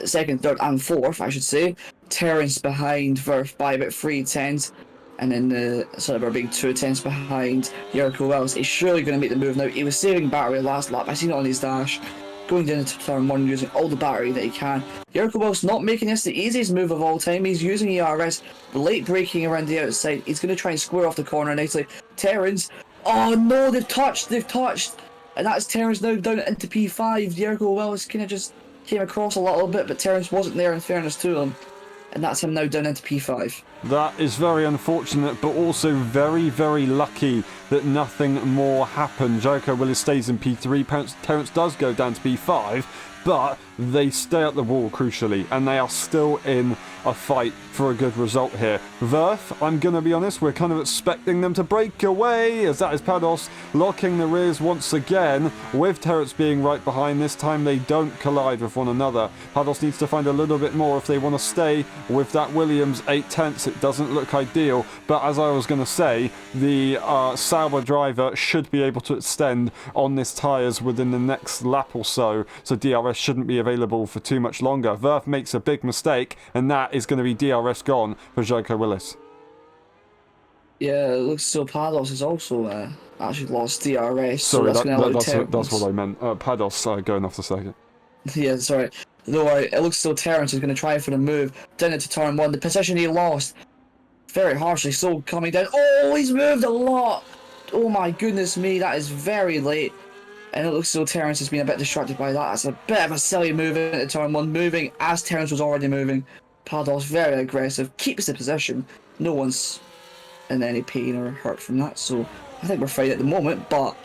second, third, and fourth, I should say. Terence behind Verf by about 3 tenths, and then the Sauber being 2 tenths behind Jericho Willis. He's surely going to make the move now. He was saving battery last lap. I seen it on his dash, going down into turn 1, using all the battery that he can. Jericho Willis not making this the easiest move of all time. He's using ERS, late braking around the outside. He's going to try and square off the corner nicely. Terence, oh no, they've touched, and that's Terence now down into P5. Jericho Willis kind of just came across a little bit, but Terence wasn't there in fairness to him, and that's him now down into P5. That is very unfortunate, but also very, very lucky that nothing more happened. Jericho Willis stays in P3, Terence does go down to P5, but they stay at the wall crucially, and they are still in a fight for a good result here. Verf, I'm going to be honest, we're kind of expecting them to break away, as that is Pados locking the rears once again, with Terence being right behind. This time they don't collide with one another. Pados needs to find a little bit more if they want to stay with that Williams 8 tenths. It doesn't look ideal, but as I was going to say, the Sauber driver should be able to extend on this tyres within the next lap or so DRS shouldn't be available for too much longer. Verf makes a big mistake, and that is going to be DRS gone for Jericho Willis. Yeah, it looks so Pados has also actually lost DRS. Sorry, so that's what I meant. Pados going off the circuit. Yeah, sorry. No, it looks so Terence is going to try for the move down into turn 1. The position he lost, very harshly so, coming down. Oh, he's moved a lot. Oh my goodness me, that is very late. And it looks as though Terence has been a bit distracted by that. It's a bit of a silly move into turn 1, moving as Terence was already moving. Pados very aggressive, keeps the position. No one's in any pain or hurt from that. So I think we're fine at the moment, but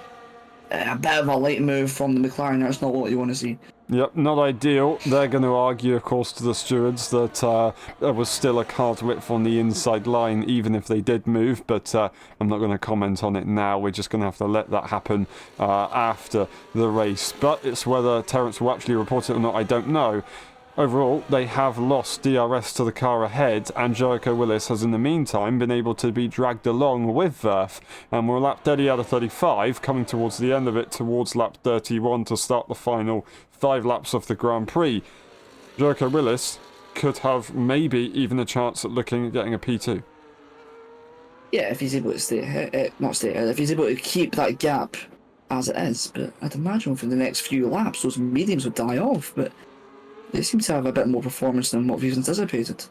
a bit of a late move from the McLaren. That's not what you want to see. Yep, not ideal. They're going to argue, of course, to the stewards that there was still a car's width on the inside line, even if they did move, but I'm not going to comment on it now. We're just going to have to let that happen after the race. But it's whether Terence will actually report it or not, I don't know. Overall, they have lost DRS to the car ahead, and Jericho Willis has in the meantime been able to be dragged along with Verf. And we're lap 30 out of 35, coming towards the end of it, towards lap 31 to start the final 5 laps of the Grand Prix. Jericho Willis could have maybe even a chance at looking at getting a P2. Yeah, if he's able to stay ahead, if he's able to keep that gap as it is. But I'd imagine for the next few laps, those mediums would die off. But they seem to have a bit more performance than what we've anticipated.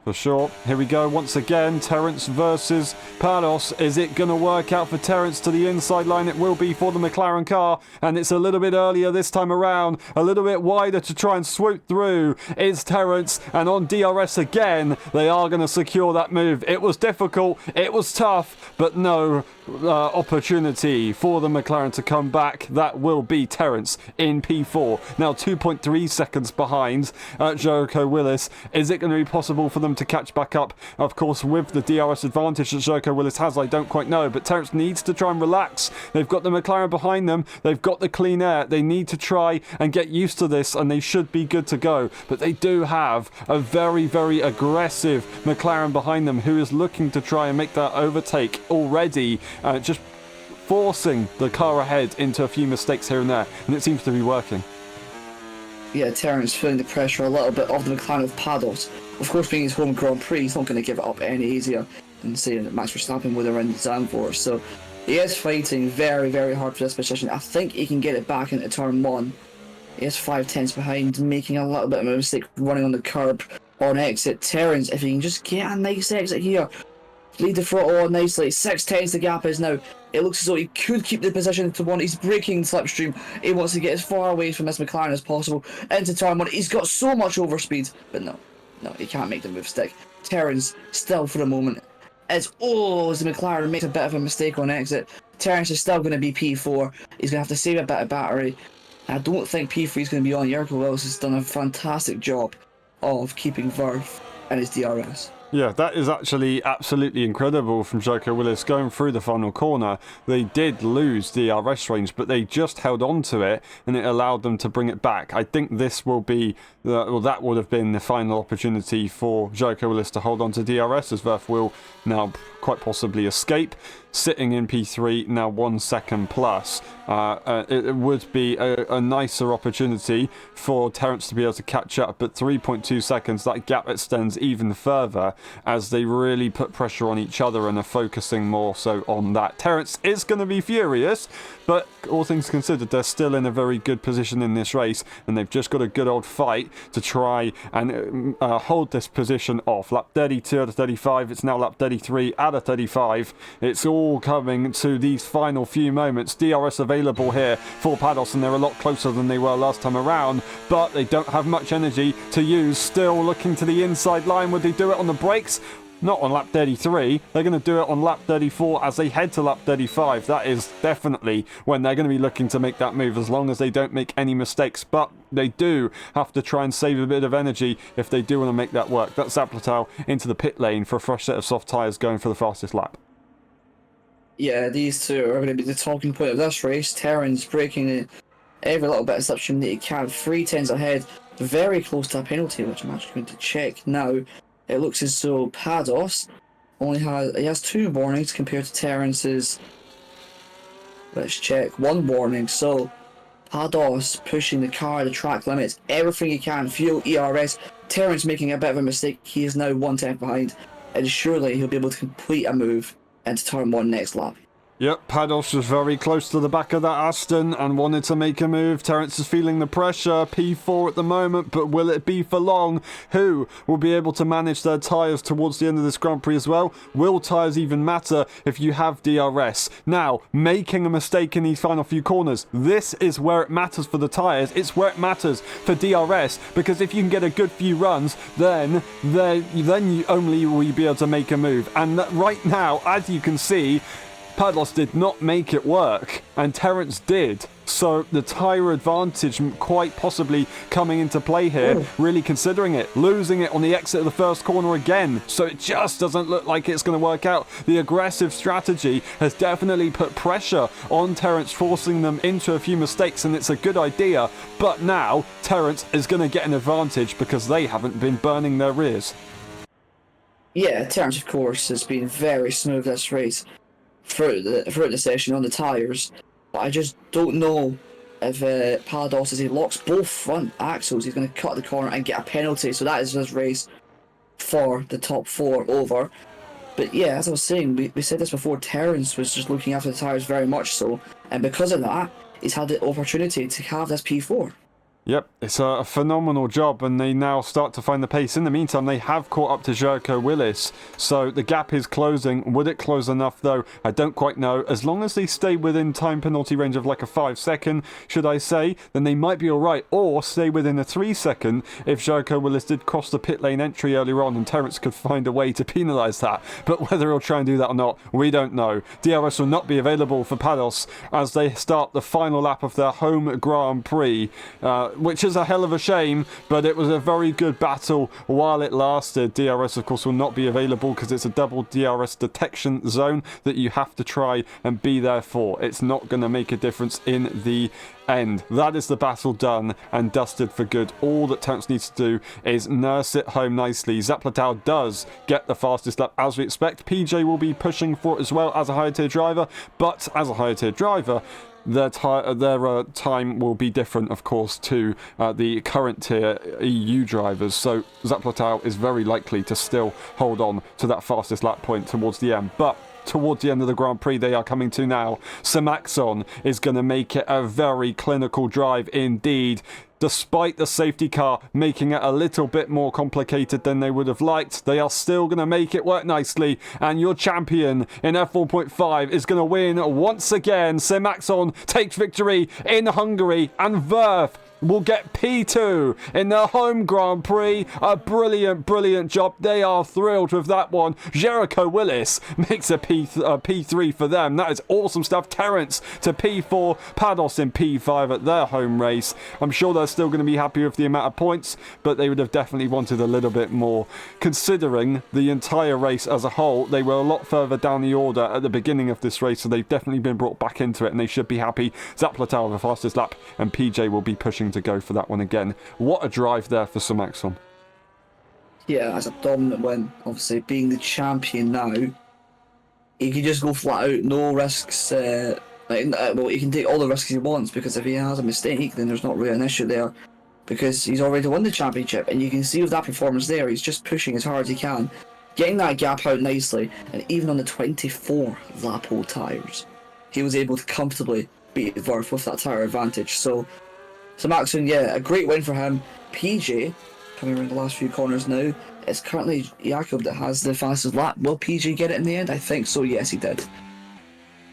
For sure. Here we go once again. Terence versus Pados. Is it going to work out for Terence to the inside line? It will be for the McLaren car. And it's a little bit earlier this time around. A little bit wider to try and swoop through. It's Terence. And on DRS again, they are going to secure that move. It was difficult. It was tough. But no opportunity for the McLaren to come back. That will be Terence in P4. Now 2.3 seconds behind Jericho Willis. Is it going to be possible for them to catch back up? Of course, with the DRS advantage that Jericho Willis has, I don't quite know, but Terence needs to try and relax. They've got the McLaren behind them, they've got the clean air, they need to try and get used to this, and they should be good to go. But they do have a very, very aggressive McLaren behind them who is looking to try and make that overtake already, just forcing the car ahead into a few mistakes here and there, and it seems to be working. Yeah, Terence feeling the pressure a little bit of the McLaren of Pados. Of course, being his home Grand Prix, he's not going to give it up any easier than saying that Max Verstappen would have run Zandvoort. So he is fighting very, very hard for this position. I think he can get it back into turn 1. He is 5/10 behind, making a little bit of a mistake running on the curb on exit. Terence, if he can just get a nice exit here, lead the throttle on nicely. 6/10 the gap is now. It looks as though he could keep the position to 1. He's breaking slipstream. He wants to get as far away from this McLaren as possible into turn 1. He's got so much overspeed, but no, he can't make the move stick. Terence still for the moment as the McLaren makes a bit of a mistake on exit. Terence is still going to be P4. He's going to have to save a bit of battery. I don't think P3 is going to be on. Jericho Willis has done a fantastic job of keeping Verf and his DRS. Yeah, that is actually absolutely incredible from Jericho Willis going through the final corner. They did lose DRS range, but they just held on to it, and it allowed them to bring it back. I think this will be, that would have been the final opportunity for Jericho Willis to hold on to DRS, as Verf will now quite possibly escape. Sitting in P3, now 1 second plus. It would be a nicer opportunity for Terence to be able to catch up, but 3.2 seconds, that gap extends even further as they really put pressure on each other and are focusing more so on that. Terence is going to be furious, but all things considered, they're still in a very good position in this race, and they've just got a good old fight to try and hold this position off. Lap 32 out of 35, it's now lap 33 out of 35. It's all coming to these final few moments. DRS available here for Pados, and they're a lot closer than they were last time around, but they don't have much energy to use. Still looking to the inside line. Would they do it on the brakes? Not on lap 33. They're going to do it on lap 34 as they head to lap 35. That is definitely when they're going to be looking to make that move, as long as they don't make any mistakes. But they do have to try and save a bit of energy if they do want to make that work. That's Zapletal into the pit lane for a fresh set of soft tyres, going for the fastest lap. Yeah, these two are going to be the talking point of this race. Terence breaking every little bit of slipstream that he can. 3/10 ahead, very close to a penalty, which I'm actually going to check now. It looks as though Pados has 2 warnings compared to Terence's. Let's check, 1 warning. So Pados pushing the car, the track limits, everything he can, fuel, ERS. Terence making a bit of a mistake. He is now 1/10 behind, and surely he'll be able to complete a move into turn 1 next lap. Yep, Pados was very close to the back of that Aston and wanted to make a move. Terence is feeling the pressure, P4 at the moment, but will it be for long? Who will be able to manage their tyres towards the end of this Grand Prix as well? Will tyres even matter if you have DRS? Now, making a mistake in these final few corners, this is where it matters for the tyres. It's where it matters for DRS, because if you can get a good few runs, then you only will be able to make a move. And right now, as you can see, Pados did not make it work, and Terence did. So the tyre advantage quite possibly coming into play here, really considering it. Losing it on the exit of the first corner again, so it just doesn't look like it's going to work out. The aggressive strategy has definitely put pressure on Terence, forcing them into a few mistakes, and it's a good idea. But now, Terence is going to get an advantage because they haven't been burning their rears. Yeah, Terence, of course, has been very smooth this race throughout the session on the tyres, but I just don't know if Pados, as he locks both front axles, he's going to cut the corner and get a penalty. So that is his race for the top 4 over. But yeah, as I was saying, we said this before, Terence was just looking after the tyres very much so, and because of that, he's had the opportunity to have this P4. Yep, it's a phenomenal job, and they now start to find the pace. In the meantime, they have caught up to Jericho Willis, so the gap is closing. Would it close enough, though? I don't quite know. As long as they stay within time penalty range of like a 5-second, should I say, then they might be all right, or stay within a 3-second if Jericho Willis did cross the pit lane entry earlier on, and Terence could find a way to penalise that. But whether he'll try and do that or not, we don't know. DRS will not be available for Pados as they start the final lap of their home Grand Prix, which is a hell of a shame, but it was a very good battle while it lasted. DRS, of course, will not be available because it's a double DRS detection zone that you have to try and be there for. It's not going to make a difference in the end. That is the battle done and dusted for good. All that Terence needs to do is nurse it home nicely. Zaplatau does get the fastest lap as we expect. PJ will be pushing for it as well as a higher tier driver, but as a higher tier driver, their time will be different, of course, to the current tier EU drivers. So Zaplatau is very likely to still hold on to that fastest lap point towards the end. But towards the end of the Grand Prix they are coming to now, Samaxon is going to make it a very clinical drive indeed. Despite the safety car making it a little bit more complicated than they would have liked, they are still going to make it work nicely. And your champion in F1.5 is going to win once again. Samaxon takes victory in Hungary, and Verf will get P2 in their home Grand Prix. A brilliant job. They are thrilled with that one. Jericho Willis makes a P3 for them. That is awesome stuff. Terence to P4, Pados in P5 at their home race. I'm sure they're still going to be happy with the amount of points, but they would have definitely wanted a little bit more. Considering the entire race as a whole, they were a lot further down the order at the beginning of this race, so they've definitely been brought back into it, and they should be happy. Zaplatau with the fastest lap, and PJ will be pushing to go for that one again. What a drive there for Samaxon. Yeah, that's a dominant win. Obviously, being the champion now, he can just go flat out, no risks. Well, he can take all the risks he wants, because if he has a mistake, then there's not really an issue there, because he's already won the championship. And you can see with that performance there, he's just pushing as hard as he can, getting that gap out nicely, and even on the 24 lap old tyres, he was able to comfortably beat Verf with that tyre advantage. So Maxon, yeah, a great win for him. PJ, coming around the last few corners now, it's currently Jakob that has the fastest lap. Will PJ get it in the end? I think so, yes he did.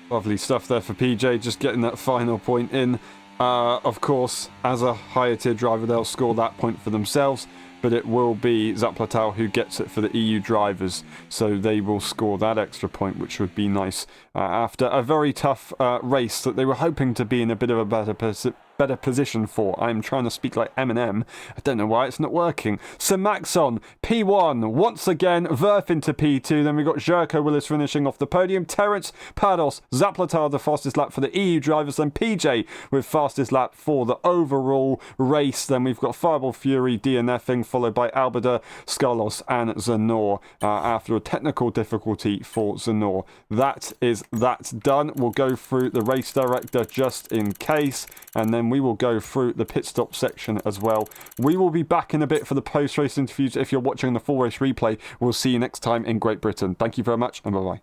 Lovely stuff there for PJ, just getting that final point in. Of course, as a higher tier driver, they'll score that point for themselves, but it will be Zaplatau who gets it for the EU drivers, so they will score that extra point, which would be nice after a very tough race that they were hoping to be in a bit of a better position for. I'm trying to speak like Eminem. I don't know why it's not working. Samaxon, P1, once again, Verf into P2. Then we've got Jericho Willis finishing off the podium. Terence, Pados, Zaplatau the fastest lap for the EU drivers. Then PJ with fastest lap for the overall race. Then we've got Fireball Fury DNFing, followed by Albeda, Scarlos and Zanor after a technical difficulty for Zanor. That's done. We'll go through the race director just in case, and then we will go through the pit stop section as well. We will be back in a bit for the post-race interviews. If you're watching the full race replay, we'll see you next time in Great Britain. Thank you very much, and bye-bye.